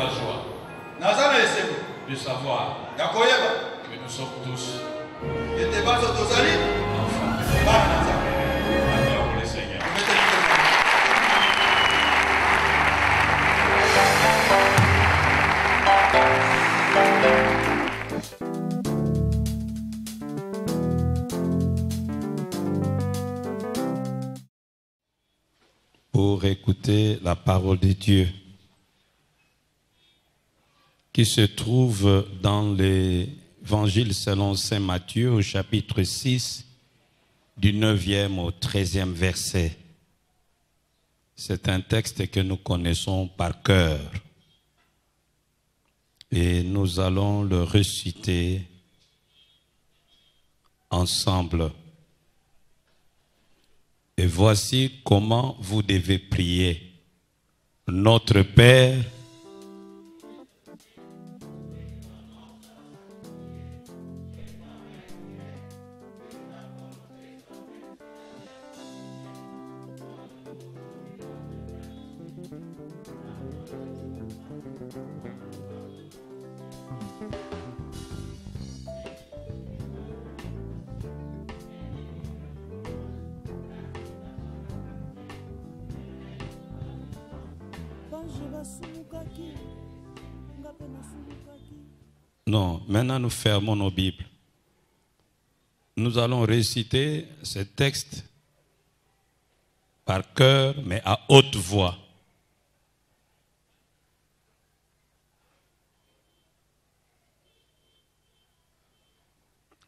la joie de savoir que nous sommes tous enfants. Acclamons le Seigneur. Pour écouter la parole de Dieu qui se trouve dans l'évangile selon saint Matthieu au chapitre 6 du 9e au 13e verset. C'est un texte que nous connaissons par cœur et nous allons le réciter ensemble. Et voici comment vous devez prier. Notre Père, non, maintenant nous fermons nos Bibles. Nous allons réciter ce texte par cœur, mais à haute voix.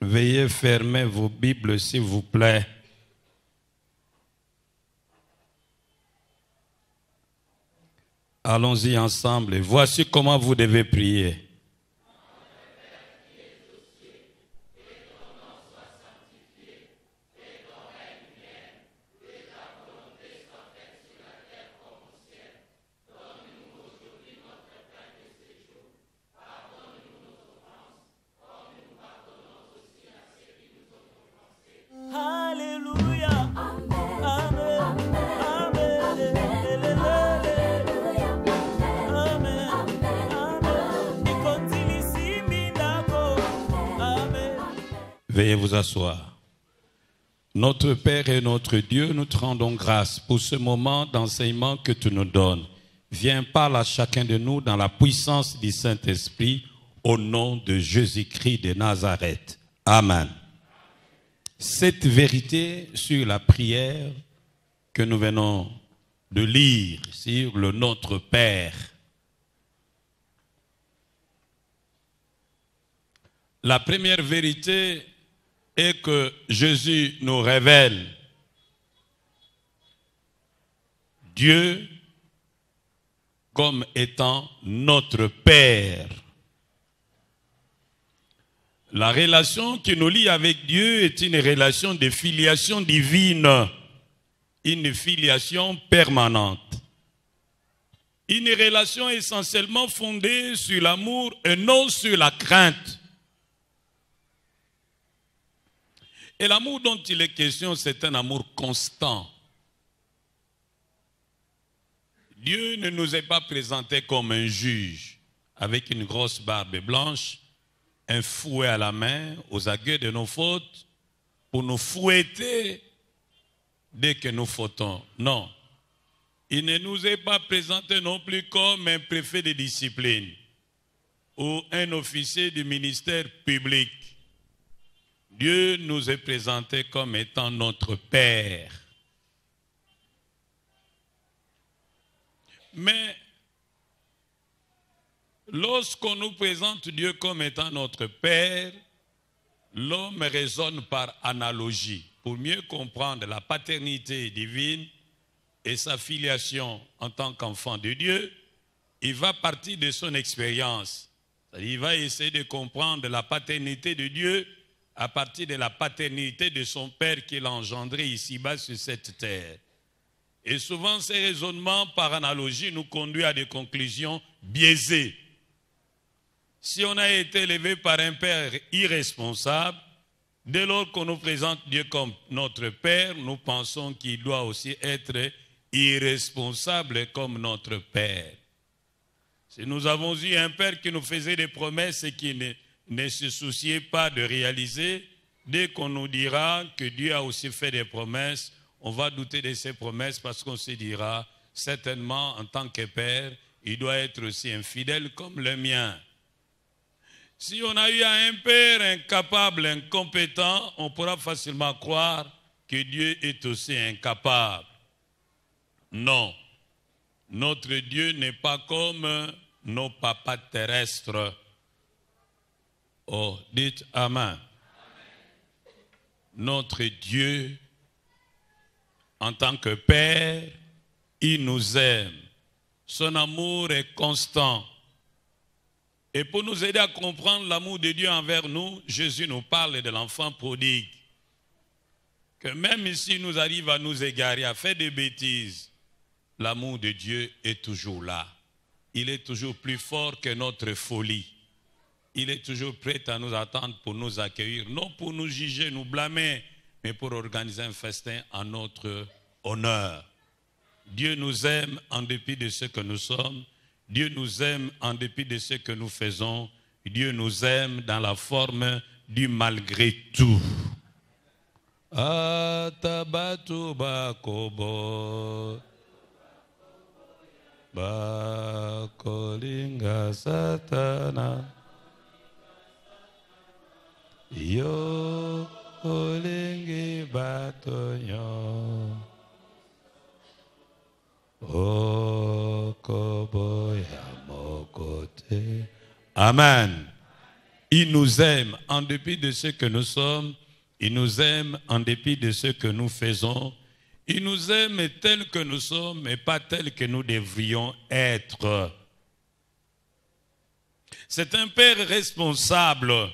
Veuillez fermer vos Bibles, s'il vous plaît. Allons-y ensemble. Voici comment vous devez prier. Veuillez vous asseoir. Notre Père et notre Dieu, nous te rendons grâce pour ce moment d'enseignement que tu nous donnes. Viens, parle à chacun de nous dans la puissance du Saint-Esprit, au nom de Jésus-Christ de Nazareth. Amen. Cette vérité sur la prière que nous venons de lire sur le Notre Père. La première vérité est que Jésus nous révèle Dieu comme étant notre Père. La relation qui nous lie avec Dieu est une relation de filiation divine, une filiation permanente. Une relation essentiellement fondée sur l'amour et non sur la crainte. Et l'amour dont il est question, c'est un amour constant. Dieu ne nous est pas présenté comme un juge avec une grosse barbe blanche, un fouet à la main, aux aguets de nos fautes, pour nous fouetter dès que nous fautons. Non. Il ne nous est pas présenté non plus comme un préfet de discipline ou un officier du ministère public. Dieu nous est présenté comme étant notre Père. Mais lorsqu'on nous présente Dieu comme étant notre Père, l'homme raisonne par analogie pour mieux comprendre la paternité divine et sa filiation en tant qu'enfant de Dieu. Il va partir de son expérience. Il va essayer de comprendre la paternité de Dieu à partir de la paternité de son Père qu'il a engendré ici-bas sur cette terre. Et souvent, ces raisonnements par analogie nous conduisent à des conclusions biaisées. Si on a été élevé par un Père irresponsable, dès lors qu'on nous présente Dieu comme notre Père, nous pensons qu'il doit aussi être irresponsable comme notre Père. Si nous avons eu un Père qui nous faisait des promesses et qui ne se souciait pas de réaliser, dès qu'on nous dira que Dieu a aussi fait des promesses, on va douter de ces promesses parce qu'on se dira, certainement en tant que Père, il doit être aussi infidèle comme le mien. Si on a eu un Père incapable, incompétent, on pourra facilement croire que Dieu est aussi incapable. Non, notre Dieu n'est pas comme nos papas terrestres. Oh, dites Amen. Notre Dieu, en tant que Père, il nous aime. Son amour est constant. Et pour nous aider à comprendre l'amour de Dieu envers nous, Jésus nous parle de l'enfant prodigue. Que même s'il nous arrive à nous égarer, à faire des bêtises, l'amour de Dieu est toujours là. Il est toujours plus fort que notre folie. Il est toujours prêt à nous attendre pour nous accueillir, non pour nous juger, nous blâmer, mais pour organiser un festin en notre honneur. Dieu nous aime en dépit de ce que nous sommes. Dieu nous aime en dépit de ce que nous faisons. Dieu nous aime dans la forme du malgré tout. Atabatu bakobo bakolinga satana yo olingi batonyo. Amen. Il nous aime en dépit de ce que nous sommes. Il nous aime en dépit de ce que nous faisons. Il nous aime tel que nous sommes, mais pas tel que nous devrions être. C'est un Père responsable.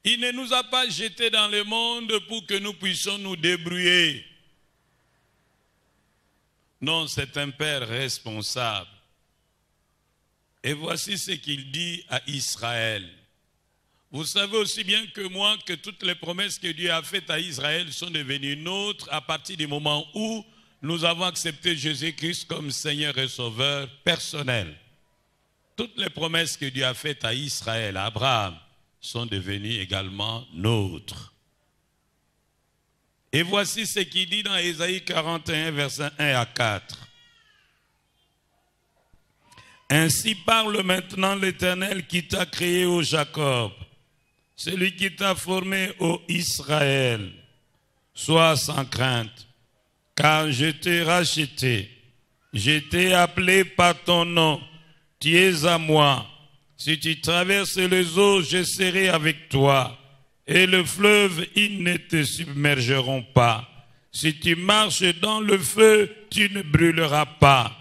Il ne nous a pas jetés dans le monde pour que nous puissions nous débrouiller. Non, c'est un Père responsable. Et voici ce qu'il dit à Israël. Vous savez aussi bien que moi que toutes les promesses que Dieu a faites à Israël sont devenues nôtres à partir du moment où nous avons accepté Jésus-Christ comme Seigneur et Sauveur personnel. Toutes les promesses que Dieu a faites à Israël, à Abraham, sont devenues également nôtres. Et voici ce qu'il dit dans Ésaïe 41, versets 1 à 4. Ainsi parle maintenant l'Éternel qui t'a créé, ô Jacob, celui qui t'a formé, ô Israël. Sois sans crainte, car je t'ai racheté, je t'ai appelé par ton nom, tu es à moi. Si tu traverses les eaux, je serai avec toi, et le fleuve, ils ne te submergeront pas. Si tu marches dans le feu, tu ne brûleras pas,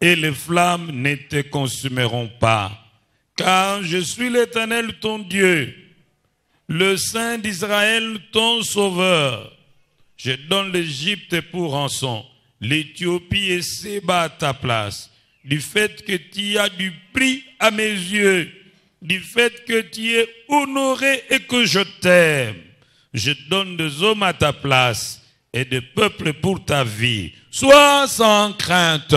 et les flammes ne te consumeront pas. Car je suis l'Éternel ton Dieu, le Saint d'Israël ton Sauveur. Je donne l'Égypte pour rançon, l'Éthiopie et Séba à ta place. Du fait que tu as du prix à mes yeux, du fait que tu es honoré et que je t'aime, je donne des hommes à ta place et des peuples pour ta vie. Sois sans crainte.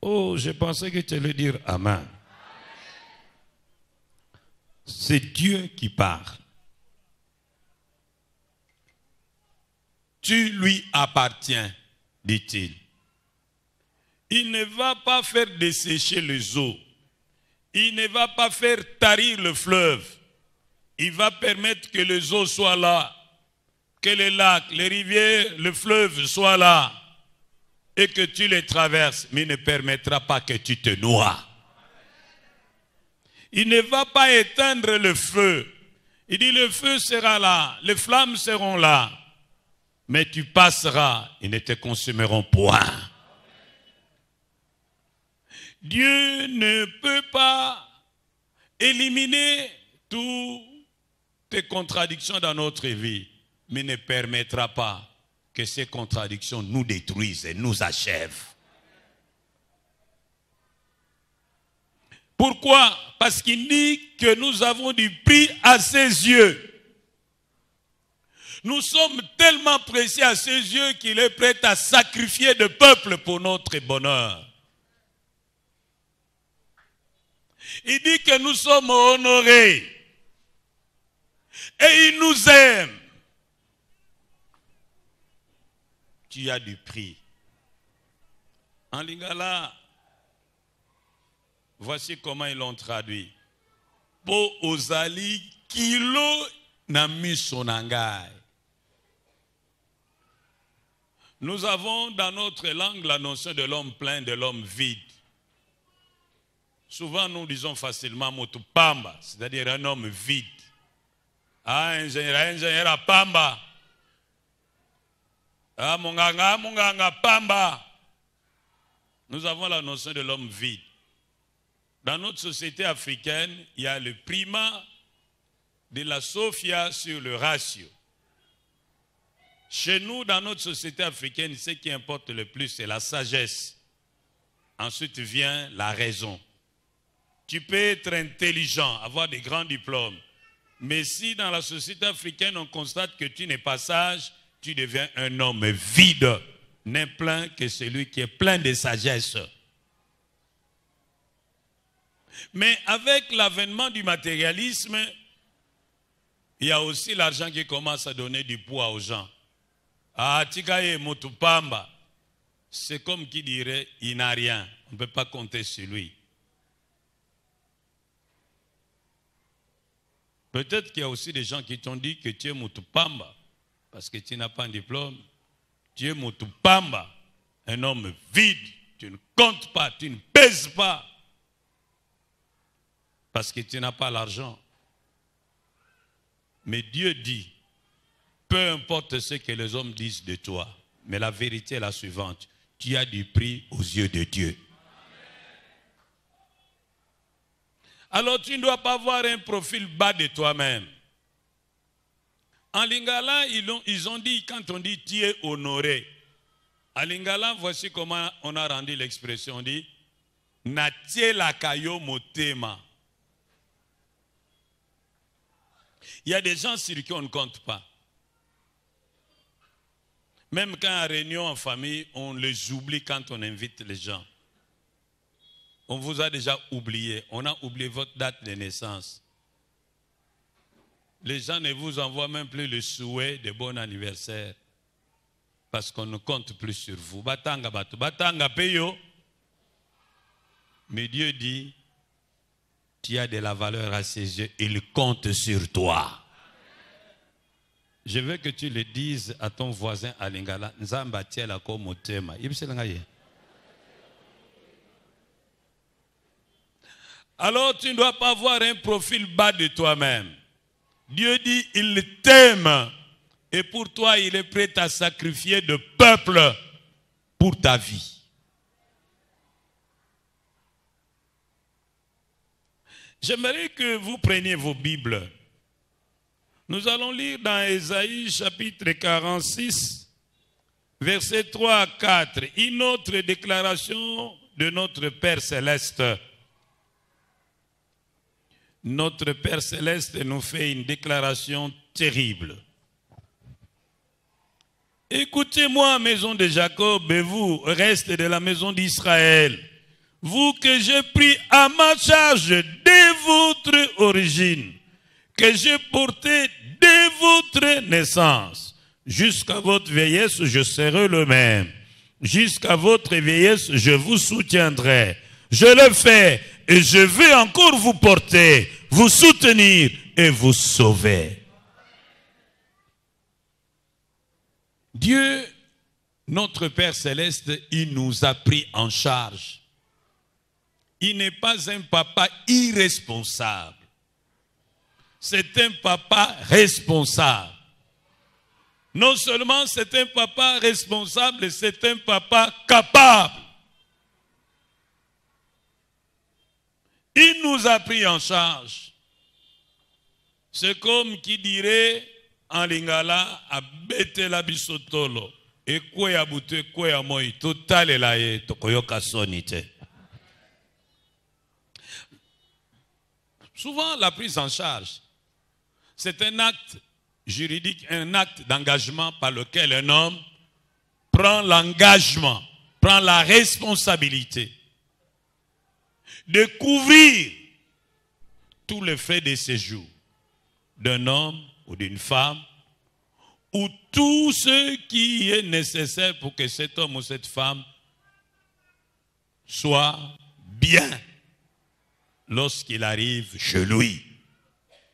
Oh, je pensais que tu allais dire Amen. C'est Dieu qui parle. Tu lui appartiens, dit-il. Il ne va pas faire dessécher les eaux. Il ne va pas faire tarir le fleuve. Il va permettre que les eaux soient là, que les lacs, les rivières, le fleuve soient là, et que tu les traverses, mais il ne permettra pas que tu te noies. Il ne va pas éteindre le feu. Il dit le feu sera là, les flammes seront là, mais tu passeras, ils ne te consumeront point. Dieu ne peut pas éliminer toutes les contradictions dans notre vie, mais ne permettra pas que ces contradictions nous détruisent et nous achèvent. Pourquoi? Parce qu'il dit que nous avons du prix à ses yeux. Nous sommes tellement précieux à ses yeux qu'il est prêt à sacrifier de peuple pour notre bonheur. Il dit que nous sommes honorés. Et il nous aime. Tu as du prix. En lingala, voici comment ils l'ont traduit. Po ozali kilo na misonangai. Nous avons dans notre langue la notion de l'homme plein, de l'homme vide. Souvent nous disons facilement motupamba, c'est-à-dire un homme vide. Ah, ingénieur à pamba. Ah, munganga pamba. Nous avons la notion de l'homme vide. Dans notre société africaine, il y a le primat de la sophia sur le ratio. Chez nous, dans notre société africaine, ce qui importe le plus, c'est la sagesse. Ensuite vient la raison. Tu peux être intelligent, avoir des grands diplômes. Mais si dans la société africaine, on constate que tu n'es pas sage, tu deviens un homme vide, n'est plein que celui qui est plein de sagesse. Mais avec l'avènement du matérialisme, il y a aussi l'argent qui commence à donner du poids aux gens. Ah, tikaye motupamba. C'est comme qui dirait, il n'a rien. On ne peut pas compter sur lui. Peut-être qu'il y a aussi des gens qui t'ont dit que tu es motupamba, parce que tu n'as pas un diplôme. Tu es motupamba, un homme vide. Tu ne comptes pas, tu ne pèses pas. Parce que tu n'as pas l'argent. Mais Dieu dit, peu importe ce que les hommes disent de toi, mais la vérité est la suivante, tu as du prix aux yeux de Dieu. Alors tu ne dois pas avoir un profil bas de toi-même. En lingala, ils ont dit, quand on dit tu es honoré, en lingala, voici comment on a rendu l'expression, on dit, natie la kayo motema. Il y a des gens sur qui on ne compte pas. Même quand en réunion en famille, on les oublie quand on invite les gens. On vous a déjà oublié. On a oublié votre date de naissance. Les gens ne vous envoient même plus le souhait de bon anniversaire. Parce qu'on ne compte plus sur vous. Batanga batu, batanga peyo. Mais Dieu dit, tu as de la valeur à ses yeux, il compte sur toi. Je veux que tu le dises à ton voisin à Lingala. Nzamba tiela ko motema. Alors tu ne dois pas avoir un profil bas de toi-même. Dieu dit, il t'aime. Et pour toi, il est prêt à sacrifier de peuple pour ta vie. J'aimerais que vous preniez vos Bibles. Nous allons lire dans Ésaïe chapitre 46, versets 3 à 4, une autre déclaration de notre Père Céleste. Notre Père Céleste nous fait une déclaration terrible. Écoutez-moi, maison de Jacob, et vous, reste de la maison d'Israël, vous que j'ai pris à ma charge dès votre origine, que j'ai porté dès votre naissance, jusqu'à votre vieillesse, je serai le même. Jusqu'à votre vieillesse, je vous soutiendrai. Je le fais et je vais encore vous porter, vous soutenir et vous sauver. Dieu, notre Père Céleste, il nous a pris en charge. Il n'est pas un papa irresponsable. C'est un papa responsable. Non seulement c'est un papa responsable, c'est un papa capable. Il nous a pris en charge. C'est comme qui dirait en lingala, à betela bisotolo, et quoi à bouté, quoi à moi, total et là, tokoyoka sonite. Souvent, la prise en charge, c'est un acte juridique, un acte d'engagement par lequel un homme prend l'engagement, prend la responsabilité de couvrir tous les frais de séjour d'un homme ou d'une femme, ou tout ce qui est nécessaire pour que cet homme ou cette femme soit bien lorsqu'il arrive chez lui.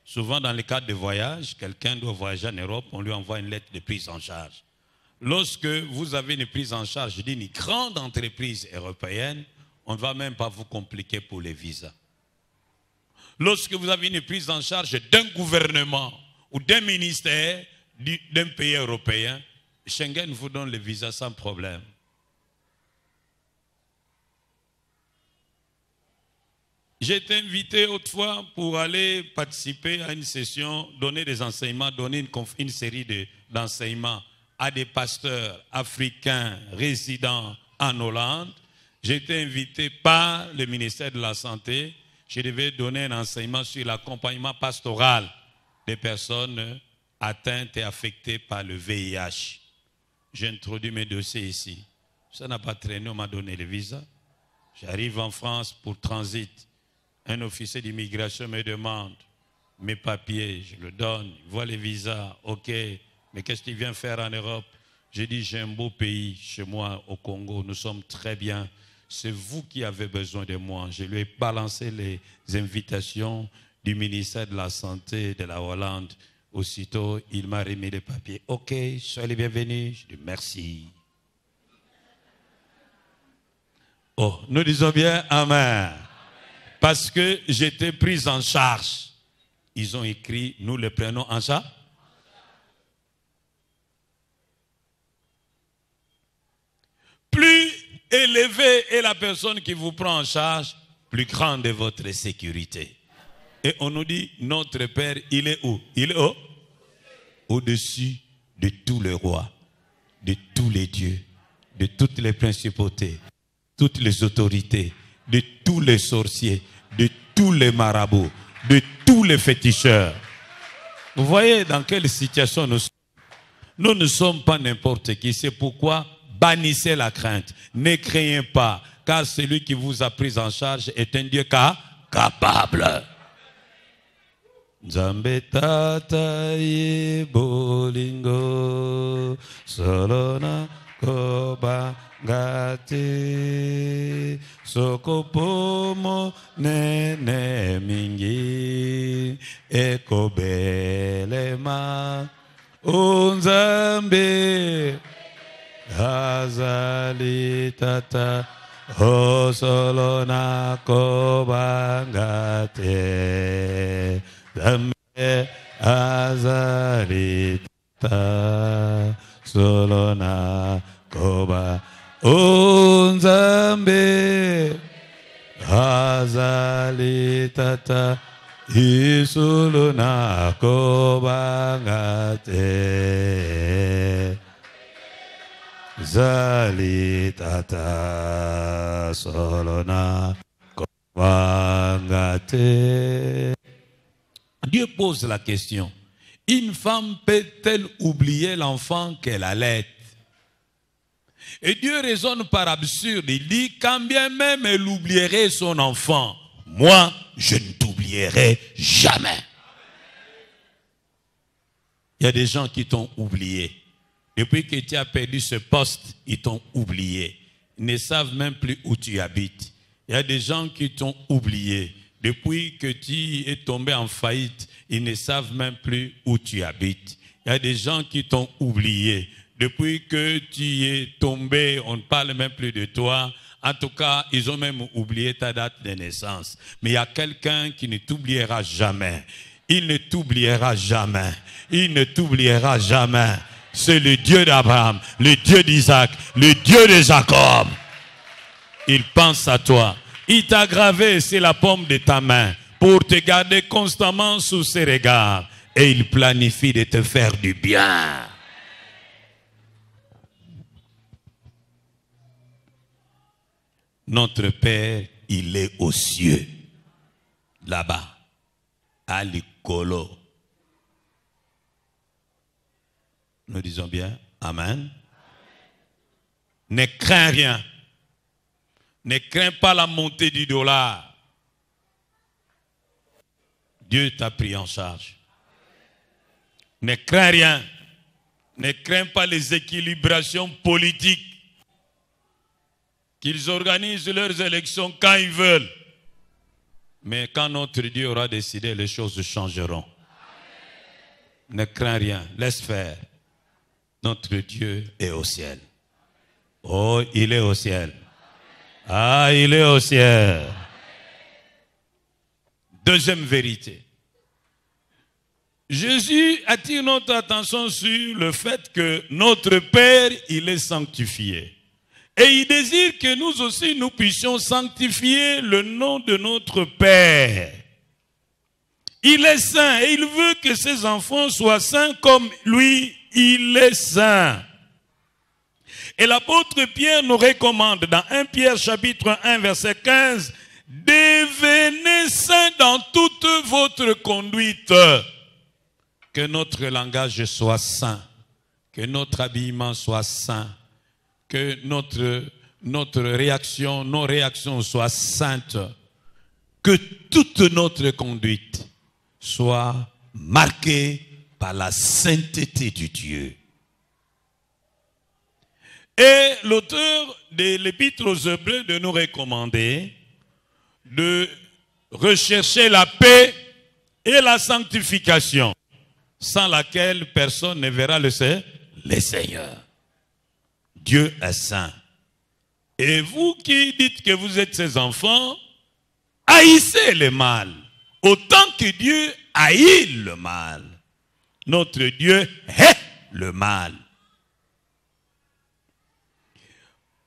Souvent dans le cadre de voyage, quelqu'un doit voyager en Europe, on lui envoie une lettre de prise en charge. Lorsque vous avez une prise en charge d'une grande entreprise européenne, on ne va même pas vous compliquer pour les visas. Lorsque vous avez une prise en charge d'un gouvernement ou d'un ministère d'un pays européen, Schengen vous donne le visa sans problème. J'ai été invité autrefois pour aller participer à une session, donner des enseignements, donner une série d'enseignements à des pasteurs africains résidant en Hollande. J'ai été invité par le ministère de la Santé. Je devais donner un enseignement sur l'accompagnement pastoral des personnes atteintes et affectées par le VIH. J'ai introduit mes dossiers ici. Ça n'a pas traîné, on m'a donné le visa. J'arrive en France pour transit. Un officier d'immigration me demande mes papiers, je le donne, il voit les visas, ok, mais qu'est-ce qu'il vient faire en Europe? J'ai dit, j'ai un beau pays chez moi au Congo, nous sommes très bien, c'est vous qui avez besoin de moi. Je lui ai balancé les invitations du ministère de la Santé de la Hollande. Aussitôt, il m'a remis les papiers. Ok, soyez les bienvenus. Je dis merci. Oh, nous disons bien Amen. Parce que j'étais pris en charge. Ils ont écrit, nous le prenons en charge. Plus élevée est la personne qui vous prend en charge, plus grande est votre sécurité. Et on nous dit, notre Père, il est où? Il est où? Au-dessus de tous les rois, de tous les dieux, de toutes les principautés, toutes les autorités, de tous les sorciers, de tous les marabouts, de tous les féticheurs. Vous voyez dans quelle situation nous sommes? Nous ne sommes pas n'importe qui. C'est pourquoi bannissez la crainte. Ne craignez pas, car celui qui vous a pris en charge est un Dieu capable. Nzambe tata ye bolingo solona koba ngate sokopomo nene mingi ekobelema Nzambe azali tata solona koba ngate Nzambe azali tata solona koba Nzambe azali tata isolona koba ngate zali tata solona koba ngate. Dieu pose la question, une femme peut-elle oublier l'enfant qu'elle allait? Et Dieu raisonne par absurde, il dit, quand bien même elle oublierait son enfant, moi, je ne t'oublierai jamais. Il y a des gens qui t'ont oublié. Depuis que tu as perdu ce poste, ils t'ont oublié. Ils ne savent même plus où tu habites. Il y a des gens qui t'ont oublié. Depuis que tu es tombé en faillite, ils ne savent même plus où tu habites. Il y a des gens qui t'ont oublié. Depuis que tu es tombé, on ne parle même plus de toi. En tout cas, ils ont même oublié ta date de naissance. Mais il y a quelqu'un qui ne t'oubliera jamais. Il ne t'oubliera jamais. Il ne t'oubliera jamais. C'est le Dieu d'Abraham, le Dieu d'Isaac, le Dieu de Jacob. Il pense à toi. Il t'a gravé sur la paume de ta main pour te garder constamment sous ses regards. Et il planifie de te faire du bien. Notre Père, il est aux cieux, là-bas, à l'Ikolo. Nous disons bien Amen. Ne crains rien. Ne crains pas la montée du dollar. Dieu t'a pris en charge. Ne crains rien. Ne crains pas les équilibrations politiques. Qu'ils organisent leurs élections quand ils veulent. Mais quand notre Dieu aura décidé, les choses changeront. Ne crains rien. Laisse faire. Notre Dieu est au ciel. Oh, il est au ciel. Ah, il est au ciel. Deuxième vérité. Jésus attire notre attention sur le fait que notre Père, il est sanctifié. Et il désire que nous aussi, nous puissions sanctifier le nom de notre Père. Il est saint et il veut que ses enfants soient saints comme lui, il est saint. Et l'apôtre Pierre nous recommande dans 1 Pierre chapitre 1 verset 15, « Devenez saints dans toute votre conduite. » Que notre langage soit saint, que notre habillement soit saint, que notre réaction, nos réactions soient saintes, que toute notre conduite soit marquée par la sainteté du Dieu. Et l'auteur de l'Épître aux Hébreux de nous recommander de rechercher la paix et la sanctification, sans laquelle personne ne verra le Seigneur. Dieu est saint. Et vous qui dites que vous êtes ses enfants, haïssez le mal, autant que Dieu haït le mal. Notre Dieu hait le mal.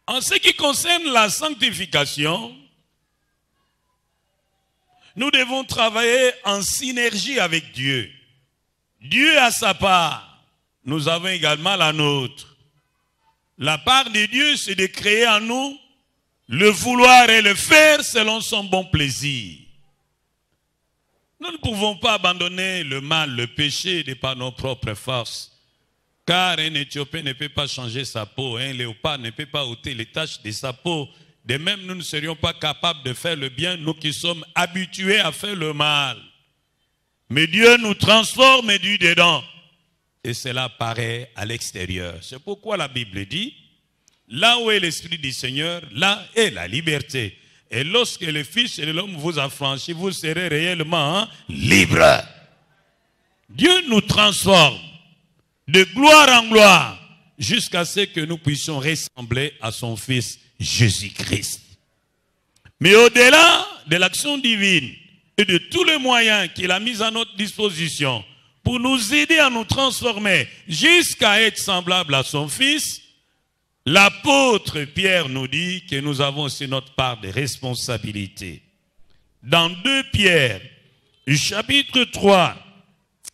En ce qui concerne la sanctification, nous devons travailler en synergie avec Dieu. Dieu a sa part, nous avons également la nôtre. La part de Dieu, c'est de créer en nous le vouloir et le faire selon son bon plaisir. Nous ne pouvons pas abandonner le mal, le péché de par nos propres forces. Car un Éthiopien ne peut pas changer sa peau, un léopard ne peut pas ôter les taches de sa peau. De même, nous ne serions pas capables de faire le bien, nous qui sommes habitués à faire le mal. Mais Dieu nous transforme du dedans. Et cela paraît à l'extérieur. C'est pourquoi la Bible dit, là où est l'Esprit du Seigneur, là est la liberté. Et lorsque le Fils de l'homme vous a franchi, vous serez réellement libres. Dieu nous transforme de gloire en gloire jusqu'à ce que nous puissions ressembler à son Fils Jésus-Christ. Mais au-delà de l'action divine et de tous les moyens qu'il a mis à notre disposition pour nous aider à nous transformer jusqu'à être semblables à son Fils, l'apôtre Pierre nous dit que nous avons aussi notre part de responsabilité. Dans 2 Pierre, chapitre 3,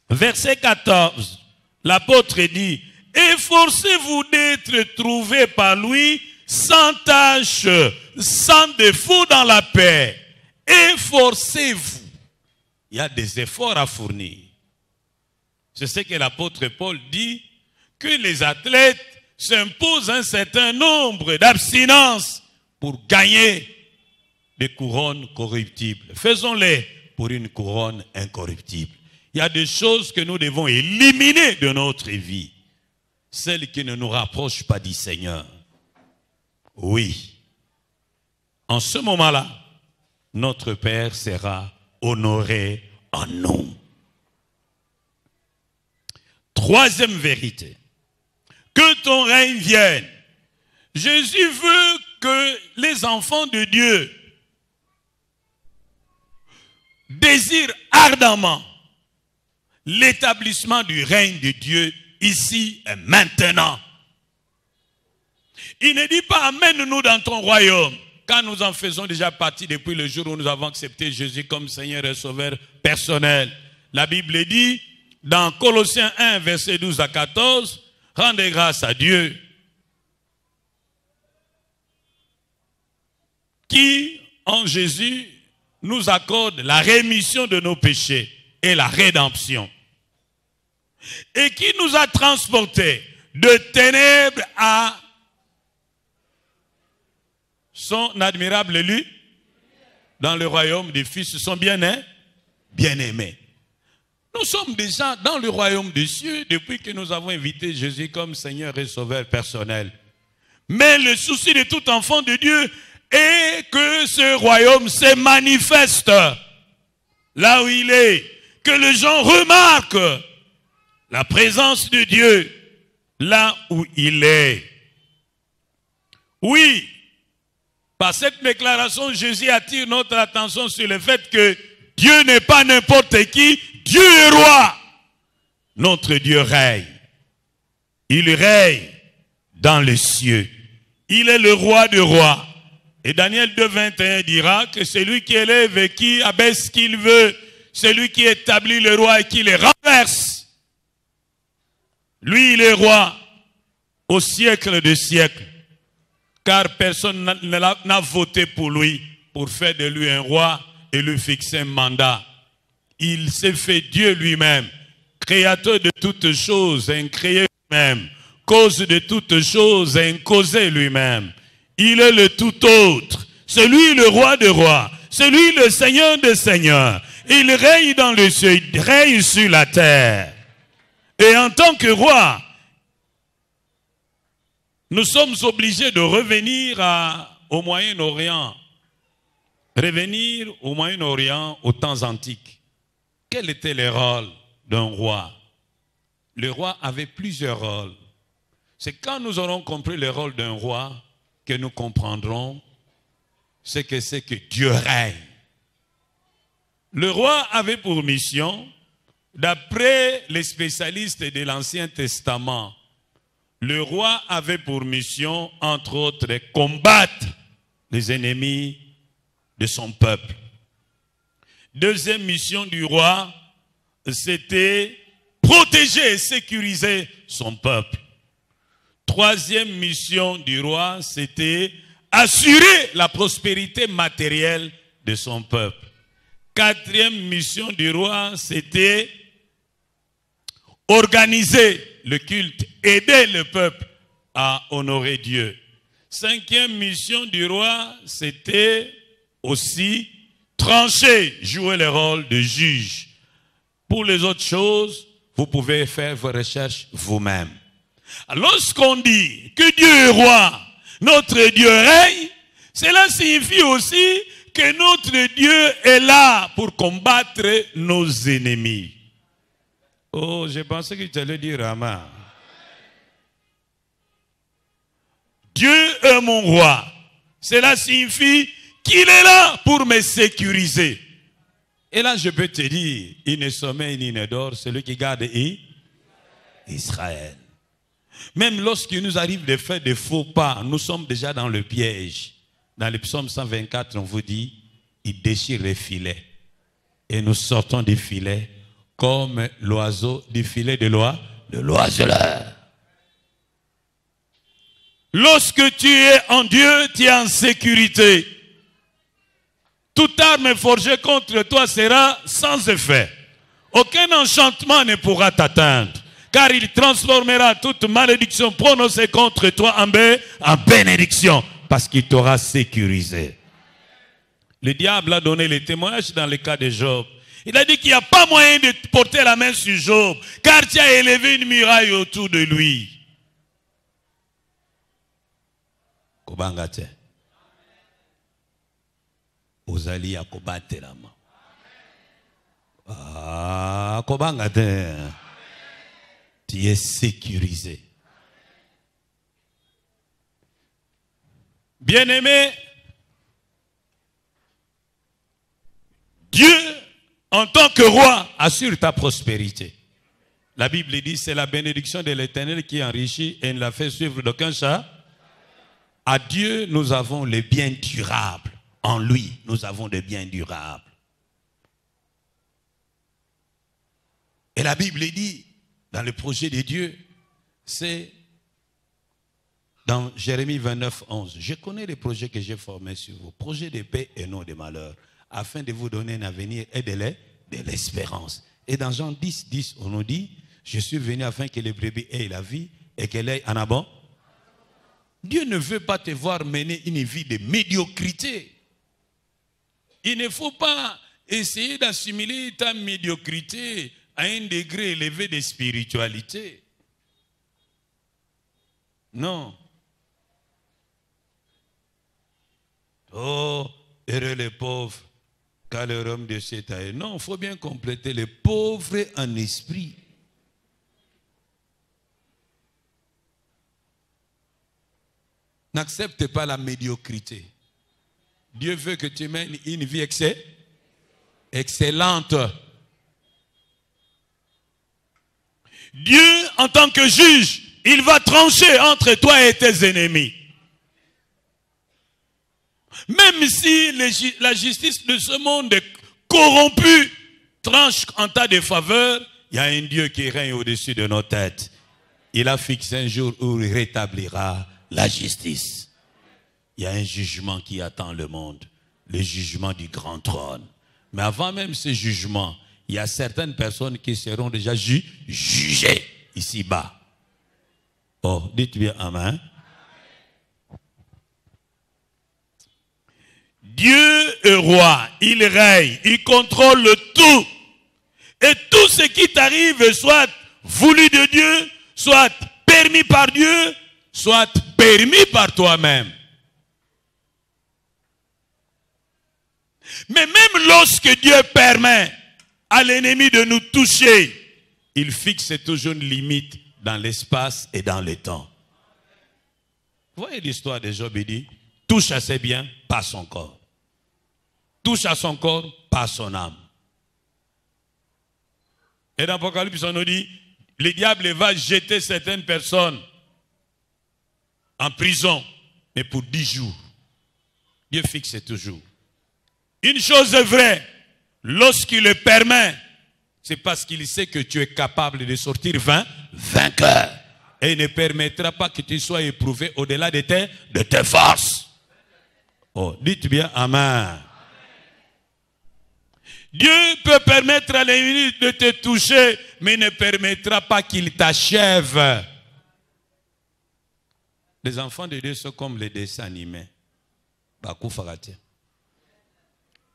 verset 14, l'apôtre dit, « Efforcez-vous d'être trouvés par lui sans tache, sans défaut dans la paix. » Efforcez-vous. Il y a des efforts à fournir. C'est ce que l'apôtre Paul dit, que les athlètes s'imposent un certain nombre d'abstinences pour gagner des couronnes corruptibles. Faisons-les pour une couronne incorruptible. Il y a des choses que nous devons éliminer de notre vie. Celles qui ne nous rapprochent pas du Seigneur. Oui. En ce moment-là, notre Père sera honoré en nous. Troisième vérité. Que ton règne vienne. Jésus veut que les enfants de Dieu désirent ardemment l'établissement du règne de Dieu ici et maintenant. Il ne dit pas amène-nous dans ton royaume, car nous en faisons déjà partie depuis le jour où nous avons accepté Jésus comme Seigneur et Sauveur personnel. La Bible dit dans Colossiens 1 verset 12 à 14, rendez grâce à Dieu qui en Jésus nous accorde la rémission de nos péchés et la rédemption. et qui nous a transportés de ténèbres à son admirable élu dans le royaume des fils de son bien-aimé. Nous sommes déjà dans le royaume des cieux depuis que nous avons invité Jésus comme Seigneur et Sauveur personnel. Mais le souci de tout enfant de Dieu est que ce royaume se manifeste là où il est, que les gens remarquent la présence de Dieu là où il est. Oui, par cette déclaration, Jésus attire notre attention sur le fait que Dieu n'est pas n'importe qui, Dieu est roi. Notre Dieu règne. Il règne dans les cieux. Il est le roi des rois. Et Daniel 2,21 dira que c'est lui qui élève et qui abaisse ce qu'il veut. C'est lui qui établit le roi et qui les renverse. Lui, il est roi au siècle des siècles. Car personne n'a voté pour lui, pour faire de lui un roi et lui fixer un mandat. Il s'est fait Dieu lui-même, créateur de toutes choses, incréé lui-même, cause de toutes choses, incausé lui-même. Il est le tout autre, celui le roi des rois, celui le Seigneur des seigneurs. Il règne dans le ciel, il règne sur la terre. Et en tant que roi, nous sommes obligés de revenir au Moyen-Orient. Revenir au Moyen-Orient aux temps antiques. Quel était le rôle d'un roi? Le roi avait plusieurs rôles. C'est quand nous aurons compris le rôle d'un roi que nous comprendrons ce que c'est que Dieu règne. Le roi avait pour mission, d'après les spécialistes de l'Ancien Testament, le roi avait pour mission, entre autres, de combattre les ennemis de son peuple. Deuxième mission du roi, c'était protéger et sécuriser son peuple. Troisième mission du roi, c'était assurer la prospérité matérielle de son peuple. Quatrième mission du roi, c'était organiser le culte, aider le peuple à honorer Dieu. Cinquième mission du roi, c'était aussi trancher, jouer le rôle de juge. Pour les autres choses, vous pouvez faire vos recherches vous-même. Lorsqu'on dit que Dieu est roi, notre Dieu règne, cela signifie aussi que notre Dieu est là pour combattre nos ennemis. Oh, je pensais que tu allais dire Amen. Dieu est mon roi. Cela signifie qu'il est là pour me sécuriser. Et là, je peux te dire, il ne sommeille ni ne dort, celui qui garde Israël. Même lorsqu'il nous arrive de faire des faux pas, nous sommes déjà dans le piège. Dans le psaume 124, on vous dit, il déchire les filets. Et nous sortons des filets comme l'oiseau du filet de l'oiseleur. Lorsque tu es en Dieu, tu es en sécurité. Toute arme forgée contre toi sera sans effet. Aucun enchantement ne pourra t'atteindre. Car il transformera toute malédiction prononcée contre toi en bénédiction. Parce qu'il t'aura sécurisé. Le diable a donné les témoignages dans le cas de Job. Il a dit qu'il n'y a pas moyen de porter la main sur Job. Car tu as élevé une muraille autour de lui. Kobangate. Ozali ya kobate la main. Ah, kobangate. Tu es sécurisé. Bien-aimé, Dieu, en tant que roi, assure ta prospérité. La Bible dit, c'est la bénédiction de l'Éternel qui enrichit et ne la fait suivre d'aucun chat. À Dieu, nous avons les biens durables. En lui, nous avons des biens durables. Et la Bible dit, dans le projet de Dieu, c'est dans Jérémie 29, 11. Je connais les projets que j'ai formés sur vous. Projets de paix et non de malheur. Afin de vous donner un avenir et de l'espérance. Et dans Jean 10, 10, on nous dit, Je suis venu afin que les brebis aient la vie et qu'elle ait en abondance. Dieu ne veut pas te voir mener une vie de médiocrité. Il ne faut pas essayer d'assimiler ta médiocrité à un degré élevé de spiritualité. Non. Oh, heureux les pauvres, car le royaume de Dieu est à eux. Non, il faut bien compléter les pauvres en esprit. N'accepte pas la médiocrité. Dieu veut que tu mènes une vie excellente. Dieu, en tant que juge, il va trancher entre toi et tes ennemis. Même si la justice de ce monde est corrompue, tranche en ta défaveur, il y a un Dieu qui règne au-dessus de nos têtes. Il a fixé un jour où il rétablira la justice. Il y a un jugement qui attend le monde, le jugement du grand trône. Mais avant même ce jugement, il y a certaines personnes qui seront déjà jugées ici-bas. Oh, dites bien amen. Dieu est roi, il règne, il contrôle le tout. Et tout ce qui t'arrive, soit voulu de Dieu, soit permis par Dieu, soit permis par toi-même. Mais même lorsque Dieu permet à l'ennemi de nous toucher, il fixe toujours une limite dans l'espace et dans le temps. Vous voyez l'histoire de Job, il dit, touche à ses biens, pas son corps. Touche à son corps, pas son âme. Et dans l'Apocalypse, on nous dit, le diable va jeter certaines personnes en prison, mais pour 10 jours. Dieu fixe toujours. Une chose est vraie, lorsqu'il le permet, c'est parce qu'il sait que tu es capable de sortir vainqueur. Et il ne permettra pas que tu sois éprouvé au-delà de tes forces. Oh, dites bien amen. Dieu peut permettre à l'ennemi de te toucher, mais ne permettra pas qu'il t'achève. Les enfants de Dieu sont comme les dessins animés.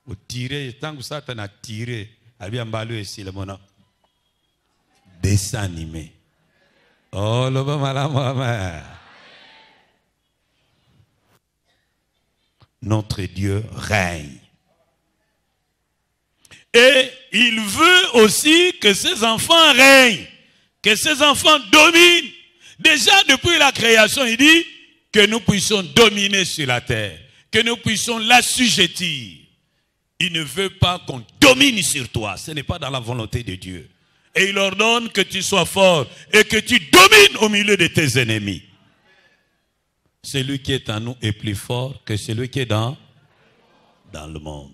Vous tirez, tant que Satan a tiré, ici le mona. Dessin animé. Oh, le bon. Notre Dieu règne. Et il veut aussi que ses enfants règnent, que ses enfants dominent. Déjà depuis la création, il dit que nous puissions dominer sur la terre, que nous puissions l'assujettir. Il ne veut pas qu'on domine sur toi. Ce n'est pas dans la volonté de Dieu. Et il ordonne que tu sois fort et que tu domines au milieu de tes ennemis. Celui qui est en nous est plus fort que celui qui est dans le monde.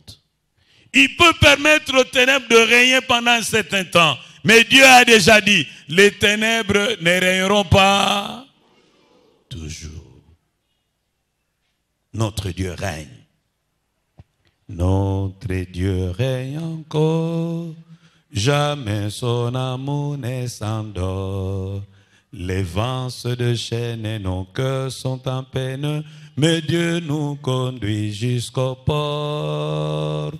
Il peut permettre aux ténèbres de régner pendant un certain temps. Mais Dieu a déjà dit, les ténèbres ne régneront pas toujours. Notre Dieu règne. Notre Dieu règne encore. Jamais son amour ne s'endort. Les vents se déchaînent et nos cœurs sont en peine. Mais Dieu nous conduit jusqu'au port.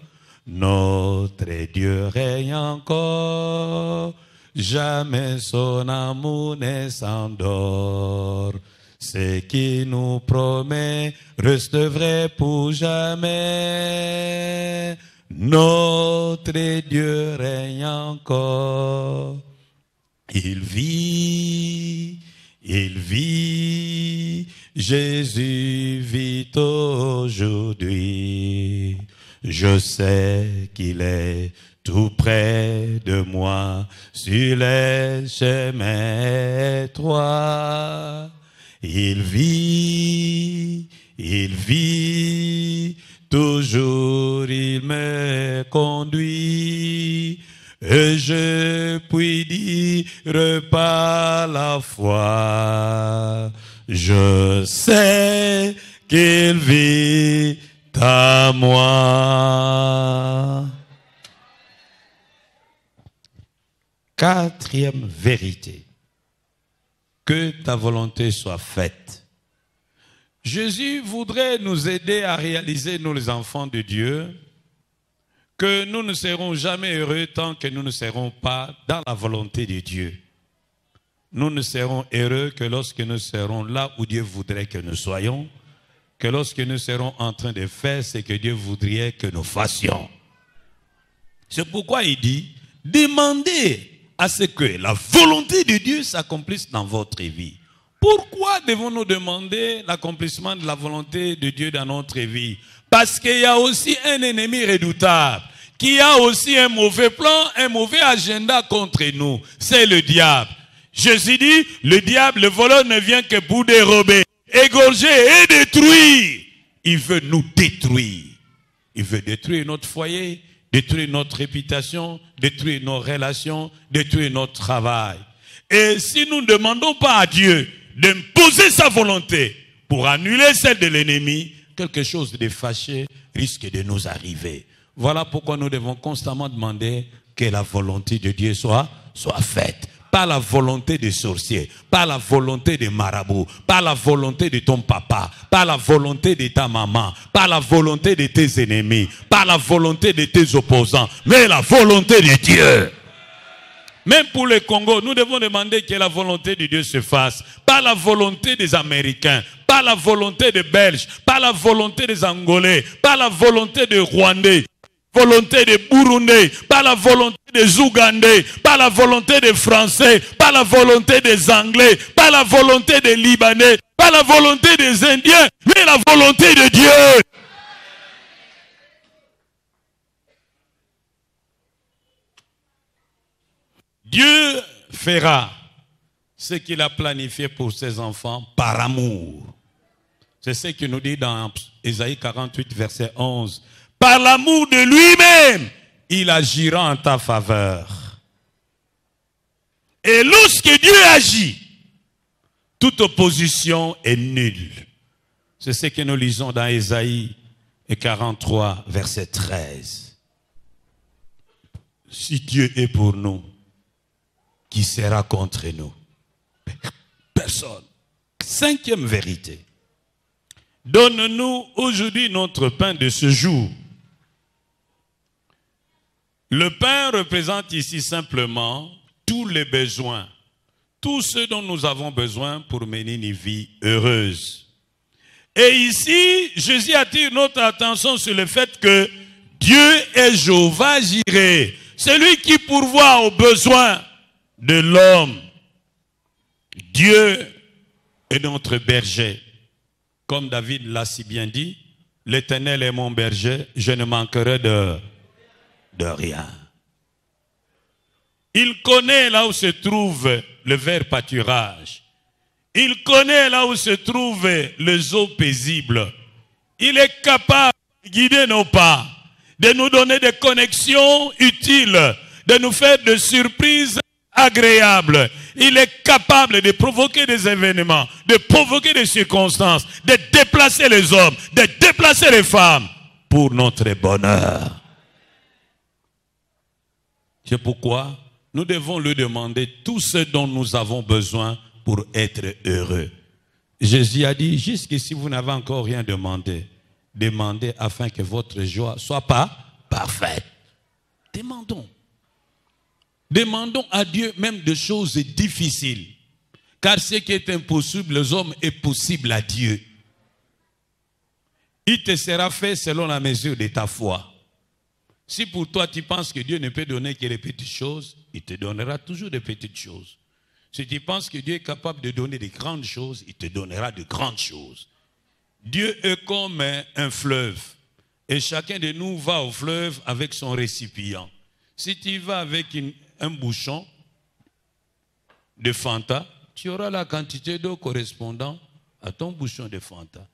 Notre Dieu règne encore, jamais son amour ne s'endort. Ce qui nous promet reste vrai pour jamais. Notre Dieu règne encore. Il vit, Jésus vit aujourd'hui. Je sais qu'il est tout près de moi, sur les chemins étroits. Il vit, toujours il me conduit. Et je puis dire par la foi, je sais qu'il vit à moi. Quatrième vérité. Que ta volonté soit faite. Jésus voudrait nous aider à réaliser, nous les enfants de Dieu, que nous ne serons jamais heureux tant que nous ne serons pas dans la volonté de Dieu. Nous ne serons heureux que lorsque nous serons là où Dieu voudrait que nous soyons, que lorsque nous serons en train de faire ce que Dieu voudrait que nous fassions. C'est pourquoi il dit, demandez à ce que la volonté de Dieu s'accomplisse dans votre vie. Pourquoi devons-nous demander l'accomplissement de la volonté de Dieu dans notre vie? Parce qu'il y a aussi un ennemi redoutable, qui a aussi un mauvais plan, un mauvais agenda contre nous. C'est le diable. Jésus dit, le diable, le voleur ne vient que pour dérober, égorger et détruire. Il veut nous détruire. Il veut détruire notre foyer, détruire notre réputation, détruire nos relations, détruire notre travail. Et si nous ne demandons pas à Dieu d'imposer sa volonté pour annuler celle de l'ennemi, quelque chose de fâché risque de nous arriver. Voilà pourquoi nous devons constamment demander que la volonté de Dieu soit faite. Pas la volonté des sorciers, pas la volonté des marabouts, pas la volonté de ton papa, pas la volonté de ta maman, pas la volonté de tes ennemis, pas la volonté de tes opposants, mais la volonté de Dieu. Même pour le Congo, nous devons demander que la volonté de Dieu se fasse. Pas la volonté des Américains, pas la volonté des Belges, pas la volonté des Angolais, pas la volonté des Rwandais, volonté des Burundais, pas la volonté des Ougandais, pas la volonté des Français, pas la volonté des Anglais, pas la volonté des Libanais, pas la volonté des Indiens, mais la volonté de Dieu. Dieu fera ce qu'il a planifié pour ses enfants par amour. C'est ce qu'il nous dit dans Ésaïe 48, verset 11. Par l'amour de lui-même, il agira en ta faveur. Et lorsque Dieu agit, toute opposition est nulle. C'est ce que nous lisons dans Ésaïe 43, verset 13. Si Dieu est pour nous, qui sera contre nous? Personne. Cinquième vérité. Donne-nous aujourd'hui notre pain de ce jour. Le pain représente ici simplement tous les besoins, tout ce dont nous avons besoin pour mener une vie heureuse. Et ici, Jésus attire notre attention sur le fait que Dieu est Jéhovah Jireh, celui qui pourvoit aux besoins de l'homme. Dieu est notre berger. Comme David l'a si bien dit, l'Éternel est mon berger, je ne manquerai de rien. Il connaît là où se trouve le vert pâturage. Il connaît là où se trouvent les eaux paisibles. Il est capable de guider nos pas, de nous donner des connexions utiles, de nous faire des surprises agréables. Il est capable de provoquer des événements, de provoquer des circonstances, de déplacer les hommes, de déplacer les femmes pour notre bonheur. C'est pourquoi nous devons lui demander tout ce dont nous avons besoin pour être heureux. Jésus a dit, jusqu'ici vous n'avez encore rien demandé. Demandez afin que votre joie ne soit pas parfaite. Demandons. Demandons à Dieu même de choses difficiles. Car ce qui est impossible aux hommes est possible à Dieu. Il te sera fait selon la mesure de ta foi. Si pour toi tu penses que Dieu ne peut donner que les petites choses, il te donnera toujours des petites choses. Si tu penses que Dieu est capable de donner des grandes choses, il te donnera de grandes choses. Dieu est comme un fleuve. Et chacun de nous va au fleuve avec son récipient. Si tu vas avec un bouchon de Fanta, tu auras la quantité d'eau correspondant à ton bouchon de Fanta.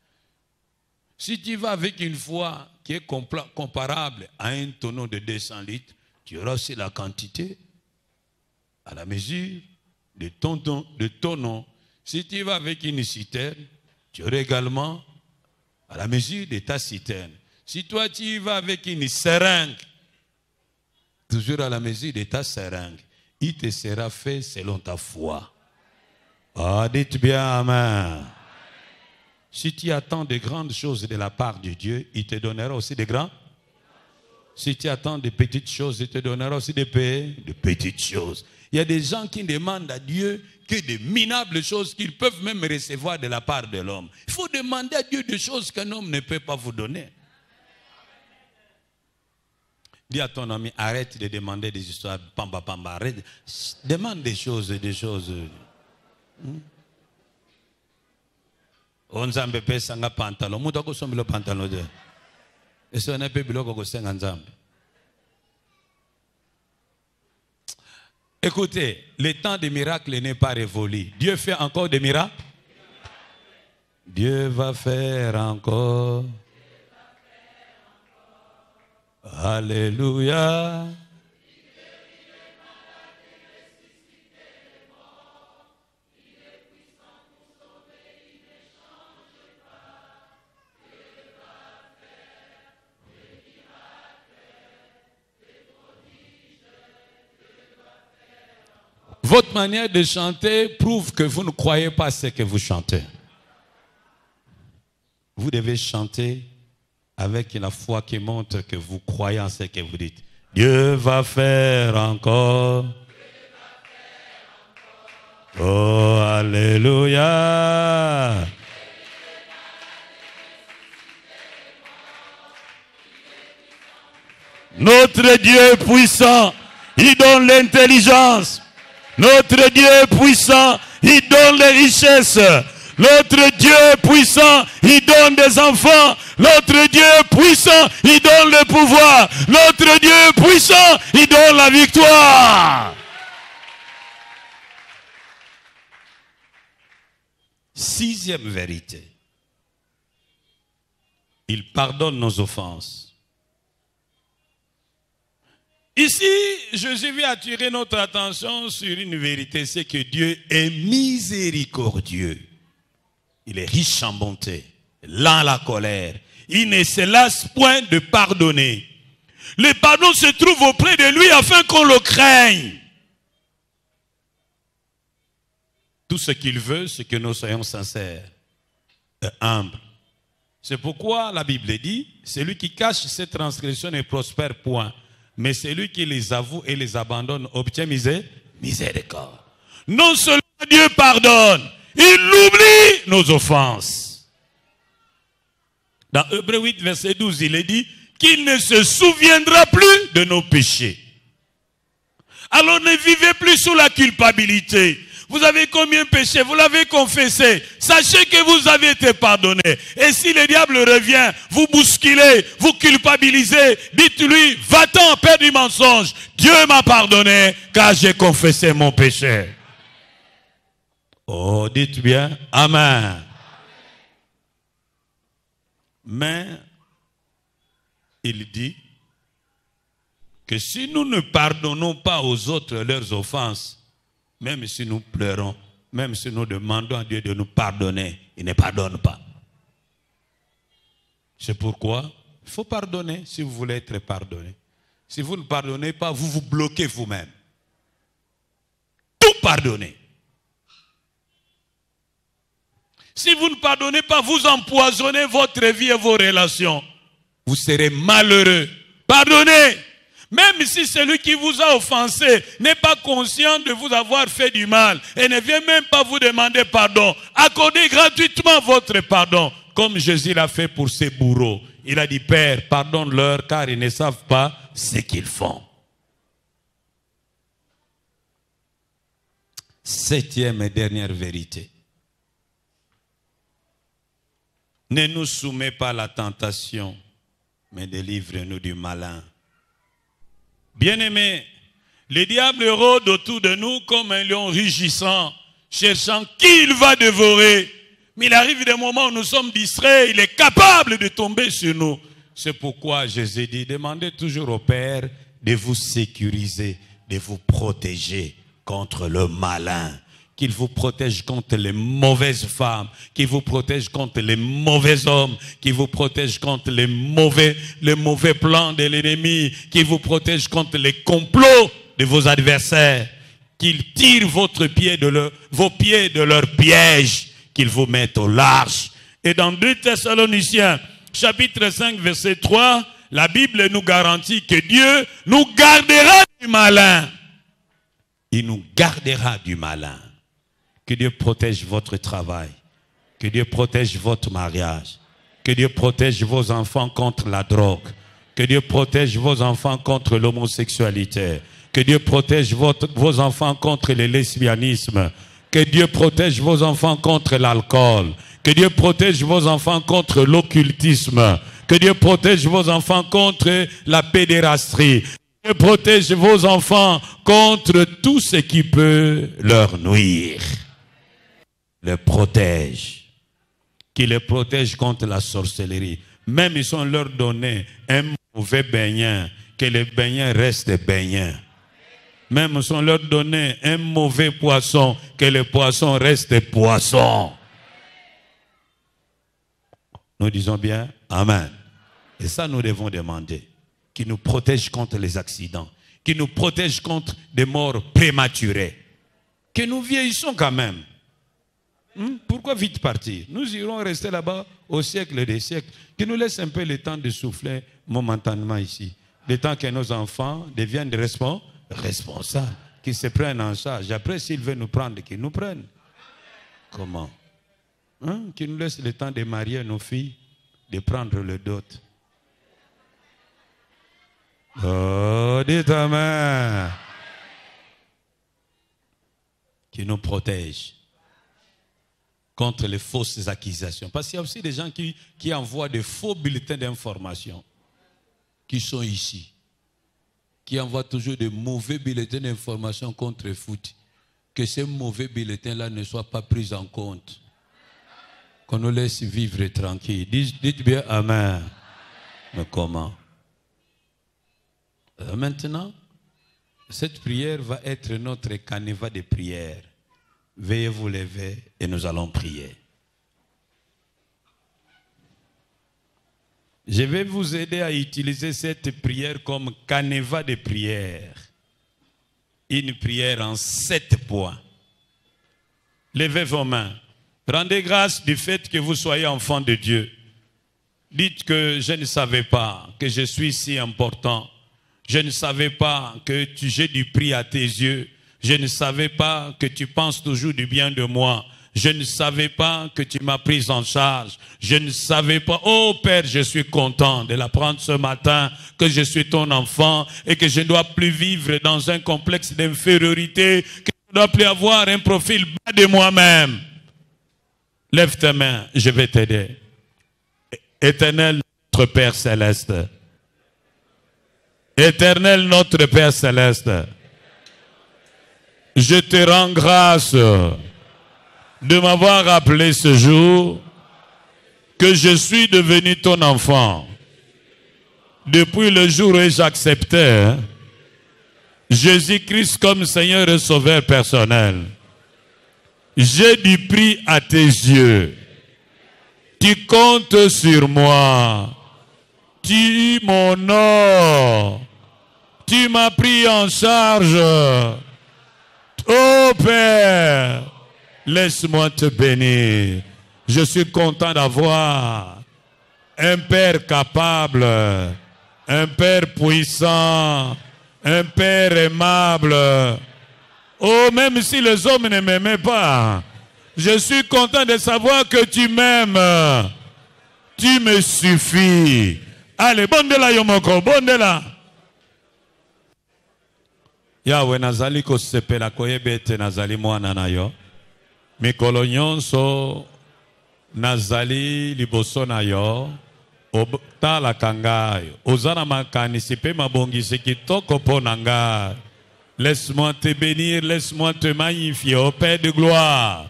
Si tu vas avec une foi qui est comparable à un tonneau de 200 litres, tu auras aussi la quantité à la mesure de ton tonneau. Si tu vas avec une citerne, tu auras également à la mesure de ta citerne. Si toi tu vas avec une seringue, toujours à la mesure de ta seringue. il te sera fait selon ta foi. Ah, dites bien Amen. Si tu attends de grandes choses de la part de Dieu, il te donnera aussi de grandes. Si tu attends de petites choses, il te donnera aussi de petites choses. Il y a des gens qui demandent à Dieu que de minables choses qu'ils peuvent même recevoir de la part de l'homme. Il faut demander à Dieu des choses qu'un homme ne peut pas vous donner. Dis à ton ami, arrête de demander des histoires, pamba pamba, arrête. Demande des choses. On zambe pesa nga pantalon, muta ko sombi lo pantalon de. Eso na pe biloko ko senga nzambe. Écoutez, le temps des miracles n'est pas révolu. Dieu fait encore des miracles. Dieu va faire encore. Alléluia. Votre manière de chanter prouve que vous ne croyez pas ce que vous chantez. Vous devez chanter avec la foi qui montre que vous croyez en ce que vous dites. Dieu va faire encore. Oh, alléluia. Notre Dieu est puissant, il donne l'intelligence. Notre Dieu est puissant, il donne les richesses. Notre Dieu est puissant, il donne des enfants. Notre Dieu est puissant, il donne le pouvoir. Notre Dieu est puissant, il donne la victoire. Sixième vérité. Il pardonne nos offenses. Ici, Jésus veut attirer notre attention sur une vérité, c'est que Dieu est miséricordieux. Il est riche en bonté, lent à la colère. Il ne se lasse point de pardonner. Le pardon se trouve auprès de lui afin qu'on le craigne. Tout ce qu'il veut, c'est que nous soyons sincères et humbles. C'est pourquoi la Bible dit, celui qui cache ses transgressions ne prospère point. Mais celui qui les avoue et les abandonne obtient miséricorde. Non seulement Dieu pardonne, il oublie nos offenses. Dans Hébreux 8, verset 12, il est dit qu'il ne se souviendra plus de nos péchés. Alors ne vivez plus sous la culpabilité. Vous avez combien péché? Vous l'avez confessé. Sachez que vous avez été pardonné. Et si le diable revient, vous bousculez, vous culpabilisez, dites-lui, va-t'en, père du mensonge. Dieu m'a pardonné car j'ai confessé mon péché. Oh, dites bien, Amen. Mais, il dit que si nous ne pardonnons pas aux autres leurs offenses, même si nous pleurons, même si nous demandons à Dieu de nous pardonner, il ne pardonne pas. C'est pourquoi il faut pardonner si vous voulez être pardonné. Si vous ne pardonnez pas, vous vous bloquez vous-même. Tout pardonner. Si vous ne pardonnez pas, vous empoisonnez votre vie et vos relations. Vous serez malheureux. Pardonnez. Même si celui qui vous a offensé n'est pas conscient de vous avoir fait du mal et ne vient même pas vous demander pardon, accordez gratuitement votre pardon, comme Jésus l'a fait pour ses bourreaux. Il a dit, Père, pardonne-leur car ils ne savent pas ce qu'ils font. Septième et dernière vérité. Ne nous soumets pas à la tentation, mais délivre-nous du malin. Bien-aimés, le diable rôde autour de nous comme un lion rugissant, cherchant qui il va dévorer. Mais il arrive des moments où nous sommes distraits, il est capable de tomber sur nous. C'est pourquoi Jésus dit, demandez toujours au Père de vous sécuriser, de vous protéger contre le malin. Qu'il vous protège contre les mauvaises femmes, qu'il vous protège contre les mauvais hommes, qu'il vous protège contre les mauvais plans de l'ennemi, qu'il vous protège contre les complots de vos adversaires, qu'ils tirent vos pieds de leur piège, qu'ils vous mettent au large. Et dans 2 Thessaloniciens, chapitre 5, verset 3, la Bible nous garantit que Dieu nous gardera du malin. Il nous gardera du malin. Que Dieu protège votre travail. Que Dieu protège votre mariage. Que Dieu protège vos enfants contre la drogue. Que Dieu protège vos enfants contre l'homosexualité. Que Dieu protège vos enfants contre le lesbianisme. Que Dieu protège vos enfants contre l'alcool. Que Dieu protège vos enfants contre l'occultisme. Que Dieu protège vos enfants contre la pédérastie. Que Dieu protège vos enfants contre tout ce qui peut leur nuire. Les protège. Qu'il les protège contre la sorcellerie. Même si on leur donnait un mauvais baignant, que les baignants restent baignants. Même si on leur donnait un mauvais poisson, que les poissons restent poissons. Nous disons bien Amen. Et ça, nous devons demander. Qu'il nous protège contre les accidents. Qu'il nous protège contre des morts prématurées. Que nous vieillissons quand même. Pourquoi vite partir? Nous irons rester là-bas au siècle des siècles. Qu'il nous laisse un peu le temps de souffler momentanément ici. Le temps que nos enfants deviennent responsables. Qu'ils se prennent en charge. Après, s'ils veulent nous prendre, qu'ils nous prennent. Comment? Qu'ils nous laisse le temps de marier nos filles, de prendre le dot. Oh, dites Amen. Qui nous protège contre les fausses accusations. Parce qu'il y a aussi des gens qui envoient des faux bulletins d'information qui sont ici. Qui envoient toujours de mauvais bulletins d'information contre le foot. Que ces mauvais bulletins-là ne soient pas pris en compte. Qu'on nous laisse vivre tranquille. Dites bien Amen. Mais comment? Maintenant, cette prière va être notre canevas de prière. Veuillez vous lever et nous allons prier. Je vais vous aider à utiliser cette prière comme canevas de prière. Une prière en 7 points. Levez vos mains. Rendez grâce du fait que vous soyez enfant de Dieu. Dites que je ne savais pas que je suis si important. Je ne savais pas que j'ai du prix à tes yeux. Je ne savais pas que tu penses toujours du bien de moi. Je ne savais pas que tu m'as pris en charge. Je ne savais pas. Oh Père, je suis content de l'apprendre ce matin que je suis ton enfant et que je ne dois plus vivre dans un complexe d'infériorité, que je ne dois plus avoir un profil bas de moi-même. Lève tes mains, je vais t'aider. Éternel notre Père Céleste. Éternel notre Père Céleste. Je te rends grâce de m'avoir rappelé ce jour que je suis devenu ton enfant. Depuis le jour où j'acceptais Jésus-Christ comme Seigneur et Sauveur personnel. J'ai du prix à tes yeux. Tu comptes sur moi. Tu m'honores. Tu m'as pris en charge. Oh Père, laisse-moi te bénir. Je suis content d'avoir un Père capable, un Père puissant, un Père aimable. Oh, même si les hommes ne m'aimaient pas, je suis content de savoir que tu m'aimes. Tu me suffis. Allez, bondela yomoko, bondela. Yahweh nazali kosepela koyebete nazali mwana na yo. Mikolo nyonso nazali liboso na yo. Otala kangai. Ozana makanisi pe mabongisi kitoko po nangai. Laisse-moi te bénir, laisse-moi te magnifier, ô Père de gloire.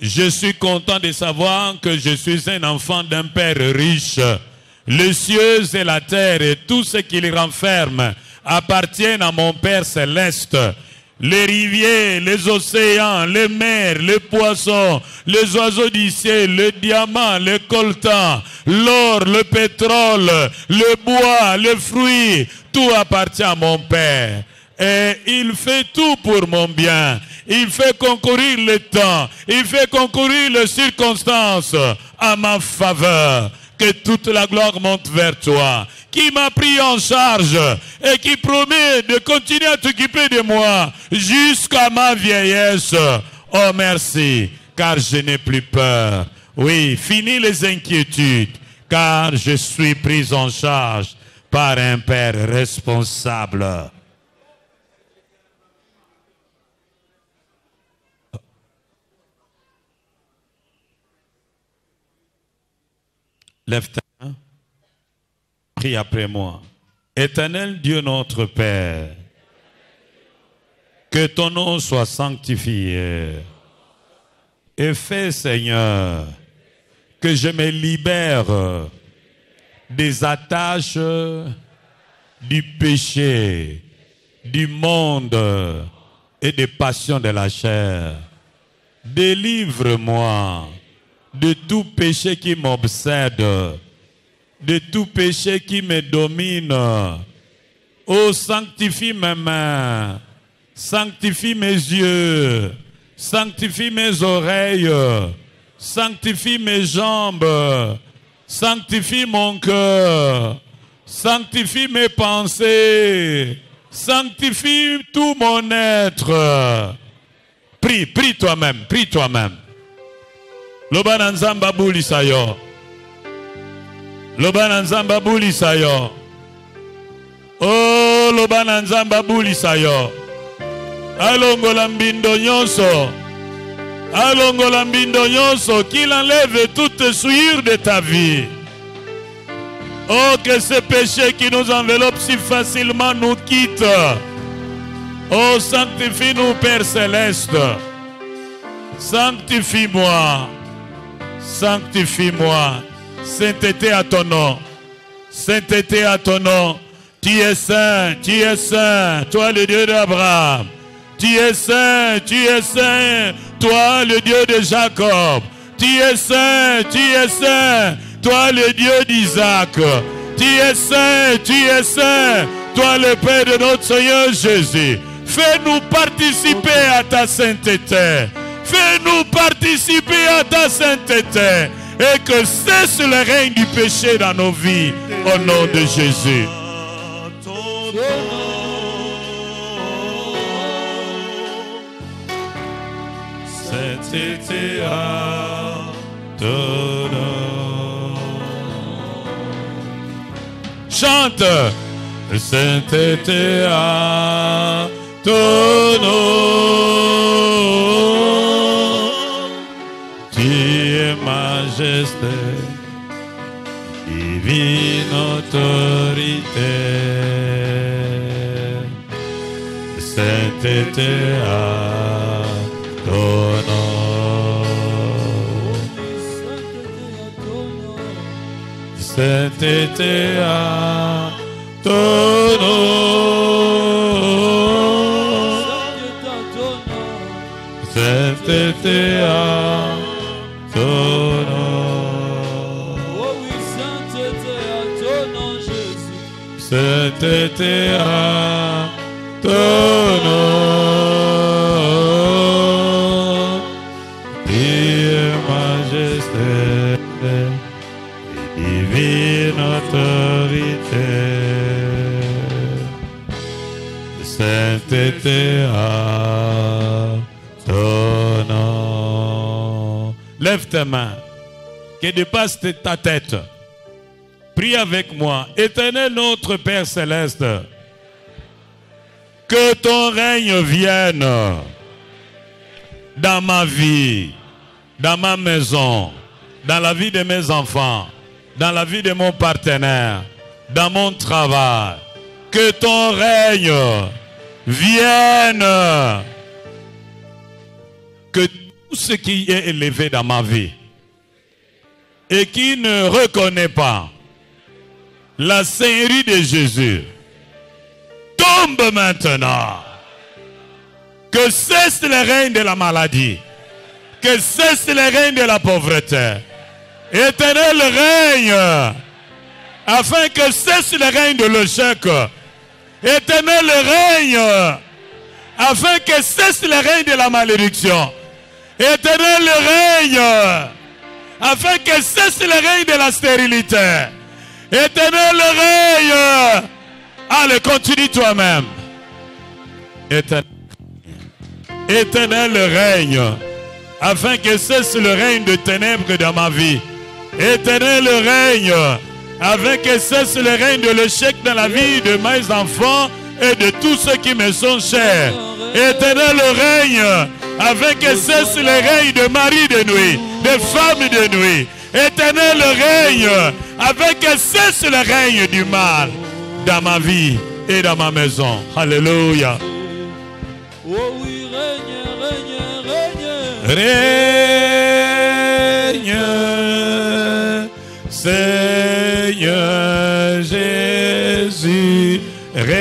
Je suis content de savoir que je suis un enfant d'un Père riche. Les cieux et la terre et tout ce qui les renferme appartiennent à mon Père céleste. Les rivières, les océans, les mers, les poissons, les oiseaux du ciel, le diamant, le coltan, l'or, le pétrole, le bois, les fruits, tout appartient à mon Père. Et il fait tout pour mon bien. Il fait concourir le temps. Il fait concourir les circonstances à ma faveur. Que toute la gloire monte vers toi, qui m'a pris en charge et qui promet de continuer à t'occuper de moi jusqu'à ma vieillesse. Oh merci, car je n'ai plus peur. Oui, fini les inquiétudes, car je suis pris en charge par un Père responsable. Lève ta main, prie après moi. Éternel Dieu notre Père, que ton nom soit sanctifié. Et fais, Seigneur, que je me libère des attaches du péché, du monde et des passions de la chair. Délivre-moi de tout péché qui m'obsède, de tout péché qui me domine. Oh, sanctifie mes mains, sanctifie mes yeux, sanctifie mes oreilles, sanctifie mes jambes, sanctifie mon cœur, sanctifie mes pensées, sanctifie tout mon être. Prie, prie toi-même, prie toi-même. Loba nzamba buli sayo. Loba nzamba buli sayo. Oh, loba nzamba buli sayo. Alongola mbindo nyonso. Alongola mbindo nyonso. Qu'il enlève toute souillure de ta vie. Oh, que ce péché qui nous enveloppe si facilement nous quitte. Oh, sanctifie-nous, Père Céleste. Sanctifie-moi. Sanctifie-moi. Sainteté à ton nom. Sainteté à ton nom. Tu es saint, toi le Dieu d'Abraham. Tu es saint, toi le Dieu de Jacob. Tu es saint, toi le Dieu d'Isaac. Tu es saint, toi le Père de notre Seigneur Jésus. Fais-nous participer à ta sainteté. Fais-nous participer à ta sainteté et que cesse le règne du péché dans nos vies au nom de Jésus. Sainteté à ton nom. Chante. Sainteté à ton nom. Majesté, divine autorité, sainteté à ton nom, sainteté à ton nom, sainteté à ton nom. Oh oui, sainteté à ton nom, Jésus. Sainteté à ton nom. Dieu majesté et divine autorité. Sainteté à ton nom. Lève tes mains, que dépasse ta tête. Prie avec moi. Éternel notre Père Céleste, que ton règne vienne dans ma vie, dans ma maison, dans la vie de mes enfants, dans la vie de mon partenaire, dans mon travail. Que ton règne vienne. Que tout ce qui est élevé dans ma vie et qui ne reconnaît pas la Seigneurie de Jésus tombe maintenant. Que cesse le règne de la maladie. Que cesse le règne de la pauvreté. Éternel règne. Afin que cesse le règne de l'échec. Éternel règne, afin que cesse le règne de la malédiction. Éternel règne, afin que cesse le règne de la stérilité. Éternel règne. Allez, continue toi-même. Éternel règne, afin que cesse le règne de ténèbres dans ma vie. Éternel règne, afin que cesse le règne de l'échec dans la vie de mes enfants et de tous ceux qui me sont chers. Éternel règne, afin que cesse le règne de mari de nuit, de femme de nuit. Éternel règne, afin que cesse le règne du mal dans ma vie et dans ma maison. Alléluia. Oh oui, règne, règne, règne. Règne, Seigneur Jésus, règne.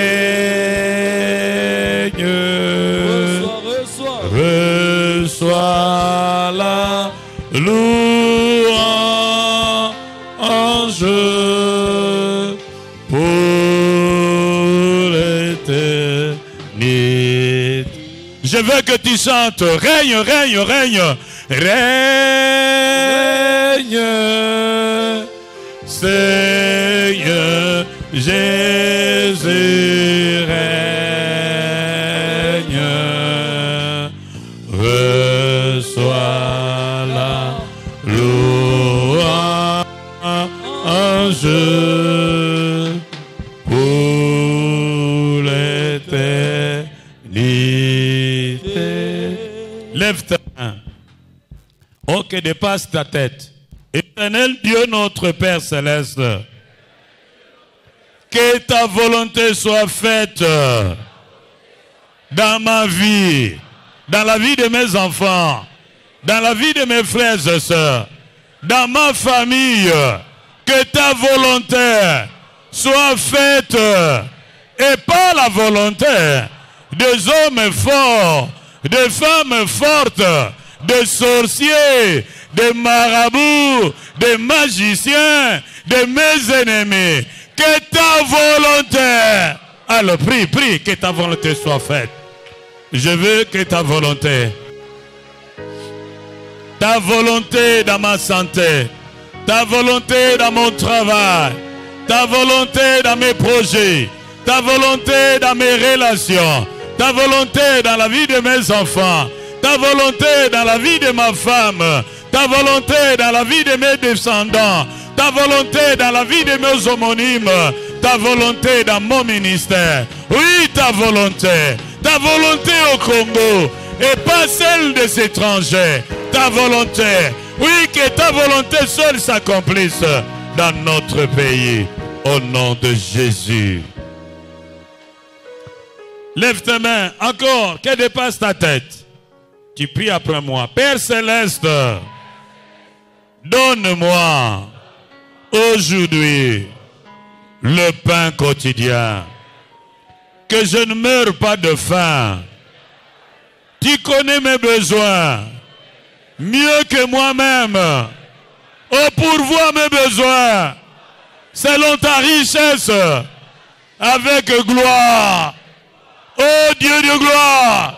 Reçois la louange pour l'éternité. Je veux que tu chantes. Règne, règne, règne. Règne, Seigneur Jésus, règne. Reçois la louange pour l'éternité. Lève ta main. Oh, que dépasse ta tête. Éternel Dieu, notre Père Céleste, que ta volonté soit faite dans ma vie, dans la vie de mes enfants, dans la vie de mes frères et sœurs, dans ma famille, que ta volonté soit faite et pas la volonté des hommes forts, des femmes fortes, des sorciers, des marabouts, des magiciens, de mes ennemis. Que ta volonté, alors prie, prie, que ta volonté soit faite. Je veux que ta volonté dans ma santé, ta volonté dans mon travail, ta volonté dans mes projets, ta volonté dans mes relations, ta volonté dans la vie de mes enfants, ta volonté dans la vie de ma femme, ta volonté dans la vie de mes descendants, ta volonté dans la vie de mes homonymes, ta volonté dans mon ministère. Oui, ta volonté au Congo et pas celle des étrangers. Ta volonté, oui, que ta volonté seule s'accomplisse dans notre pays, au nom de Jésus. Lève tes mains, encore, qu'elle dépasse ta tête. Tu pries après moi. Père Céleste, donne-moi aujourd'hui le pain quotidien. Que je ne meure pas de faim. Tu connais mes besoins mieux que moi-même. Oh, pourvois mes besoins selon ta richesse avec gloire. Oh Dieu de gloire,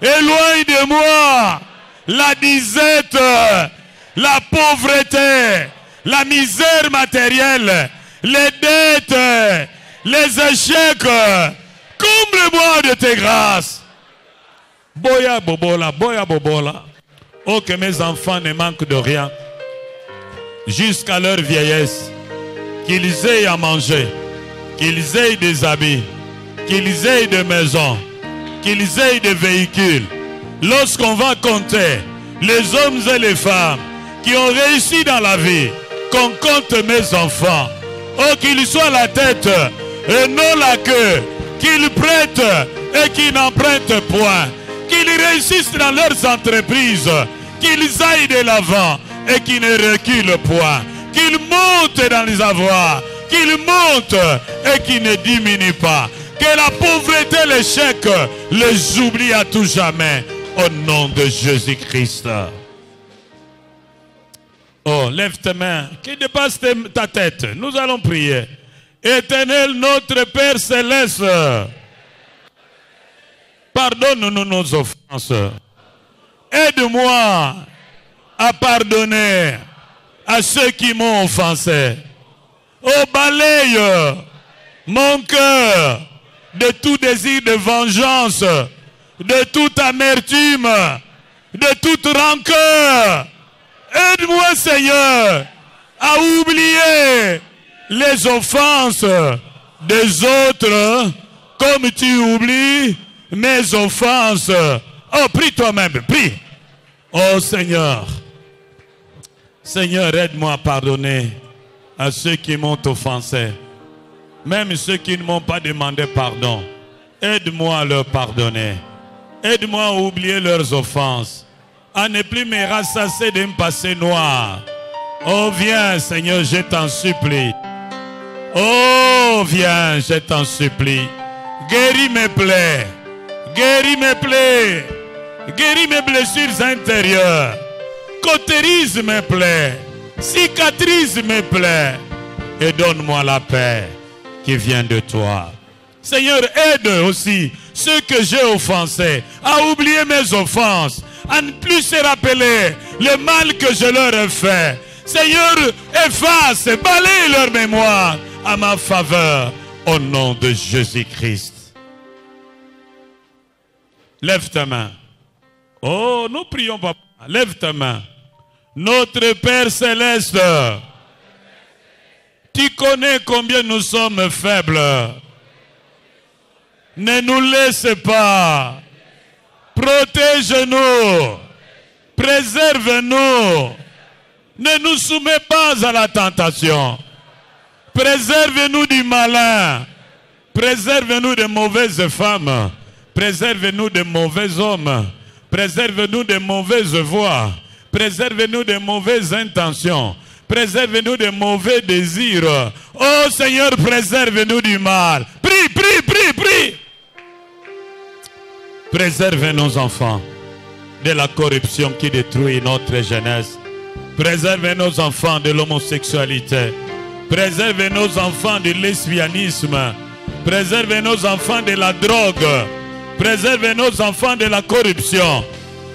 éloigne de moi la disette, la pauvreté, la misère matérielle, les dettes, les échecs. Comble-moi de tes grâces. Boya bobola, boya bobola. Oh, que mes enfants ne manquent de rien jusqu'à leur vieillesse. Qu'ils aient à manger, qu'ils aient des habits, qu'ils aient des maisons, qu'ils aient des véhicules. Lorsqu'on va compter les hommes et les femmes qui ont réussi dans la vie, qu'on compte mes enfants. Oh, qu'ils soient la tête et non la queue, qu'ils prêtent et qu'ils n'empruntent point, qu'ils réussissent dans leurs entreprises, qu'ils aillent de l'avant et qu'ils ne reculent point, qu'ils montent dans les avoirs, qu'ils montent et qu'ils ne diminuent pas, que la pauvreté, l'échec les oublie à tout jamais, au nom de Jésus-Christ. Oh, lève tes mains, qui dépasse ta tête. Nous allons prier. Éternel notre Père céleste, pardonne-nous nos offenses. Aide-moi à pardonner à ceux qui m'ont offensé. Oh, balaye mon cœur de tout désir de vengeance, de toute amertume, de toute rancœur. Aide-moi, Seigneur, à oublier les offenses des autres comme tu oublies mes offenses. Oh, prie toi-même, prie. Oh Seigneur, Seigneur, aide-moi à pardonner à ceux qui m'ont offensé, même ceux qui ne m'ont pas demandé pardon. Aide-moi à leur pardonner. Aide-moi à oublier leurs offenses, à ne plus me rassasier de me passer noir. Oh, viens, Seigneur, je t'en supplie. Oh, viens, je t'en supplie. Guéris mes plaies. Guéris mes plaies. Guéris mes blessures intérieures. Cautérise mes plaies. Cicatrise mes plaies. Et donne-moi la paix qui vient de toi. Seigneur, aide aussi ceux que j'ai offensés à oublier mes offenses, à ne plus se rappeler le mal que je leur ai fait. Seigneur, efface, balaye leur mémoire à ma faveur au nom de Jésus-Christ. Lève ta main. Oh, nous prions, papa. Lève ta main. Notre Père céleste, tu connais combien nous sommes faibles. Ne nous laisse pas. Protège-nous. Préserve-nous. Ne nous soumets pas à la tentation. Préserve-nous du malin. Préserve-nous des mauvaises femmes. Préserve-nous des mauvais hommes. Préserve-nous des mauvaises voies. Préserve-nous des mauvaises intentions. Préserve-nous des mauvais désirs. Oh Seigneur, préserve-nous du mal. Prie, prie, prie, prie. Préserve nos enfants de la corruption qui détruit notre jeunesse. Préserve nos enfants de l'homosexualité. Préserve nos enfants du lesbianisme. Préserve nos enfants de la drogue. Préserve nos enfants de la corruption.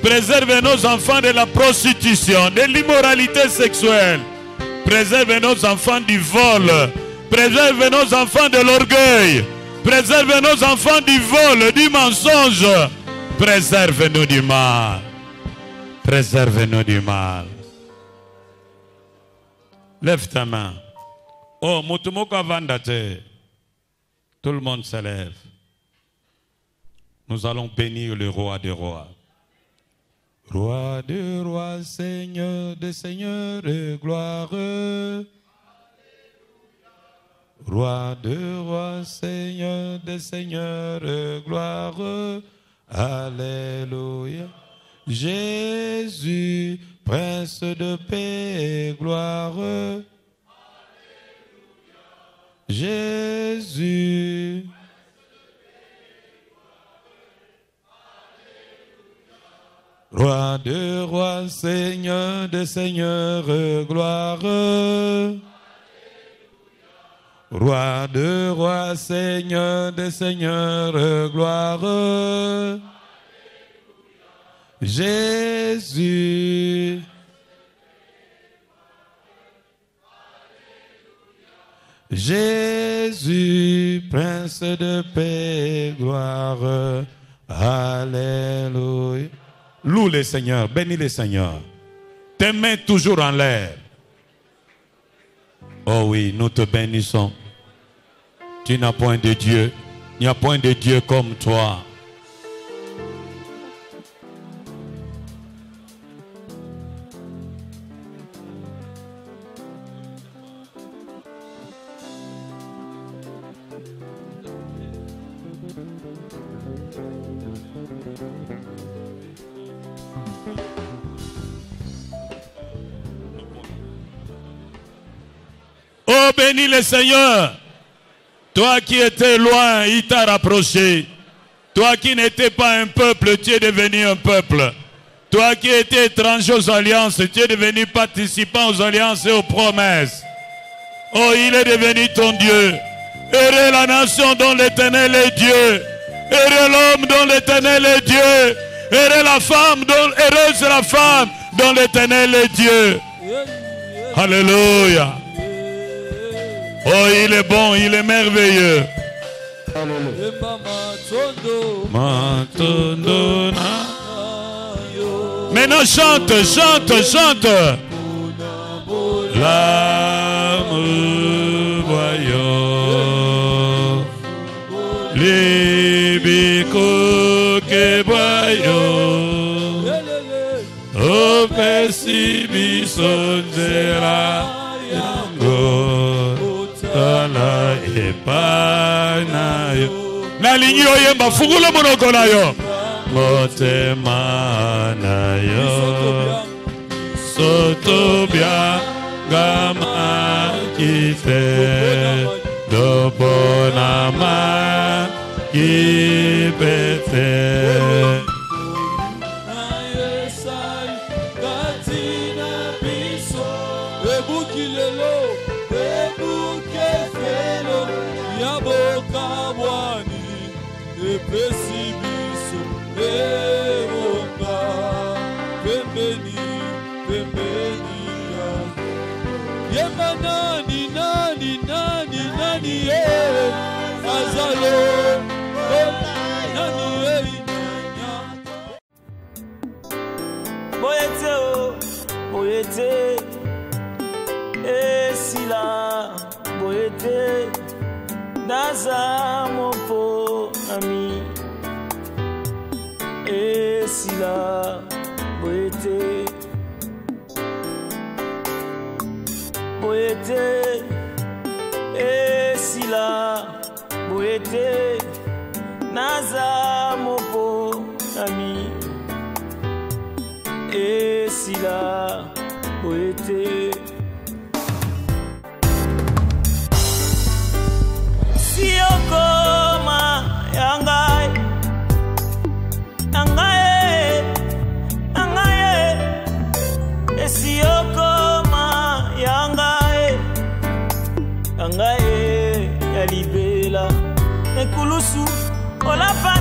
Préserve nos enfants de la prostitution, de l'immoralité sexuelle. Préserve nos enfants du vol. Préserve nos enfants de l'orgueil. Préserve nos enfants du vol, du mensonge. Préserve-nous du mal. Préserve-nous du mal. Lève ta main. Oh, Mutumoko Vandate. Tout le monde se lève. Nous allons bénir le roi des rois. Roi des rois, Seigneur des seigneurs, gloire. Roi des rois, Seigneur des seigneurs, gloire. Alléluia. Jésus, Prince de paix, gloire. Jésus. Roi de rois, Seigneur des seigneurs, gloire. Roi de rois, Seigneur des seigneurs, gloire. Jésus. Jésus, Prince de paix, gloire. Alléluia. Loue le Seigneur, bénis le Seigneur. Tes mains toujours en l'air. Oh oui, nous te bénissons. Tu n'as point de Dieu. Il n'y a point de Dieu comme toi. Oh, bénis le Seigneur. Toi qui étais loin, il t'a rapproché. Toi qui n'étais pas un peuple, tu es devenu un peuple. Toi qui étais étranger aux alliances, tu es devenu participant aux alliances et aux promesses. Oh, il est devenu ton Dieu. Heureux la nation dont l'Éternel est Dieu. Heureux l'homme dont l'Éternel est Dieu. Heureux la femme heureuse la femme dont l'Éternel est Dieu. Alléluia. Oh, il est bon, il est merveilleux. Maintenant chante, chante, chante. L'amour voyant, les bicos que voyant, au pessimisme sonjera, tala epanayo. Na lingi oyemba fungula monoko nayo. Motema nayo. Sotobia gama kite dobonama kipete. Boyete, esila, boyete, naza mopo ami, esila, boyete, boyete, esila, boyete, naza mopo ami. Et si la beauté, si on coma yangai, yangai, yangai, et si on coma yangai, yangai, yalibela, nekulusu, olapa.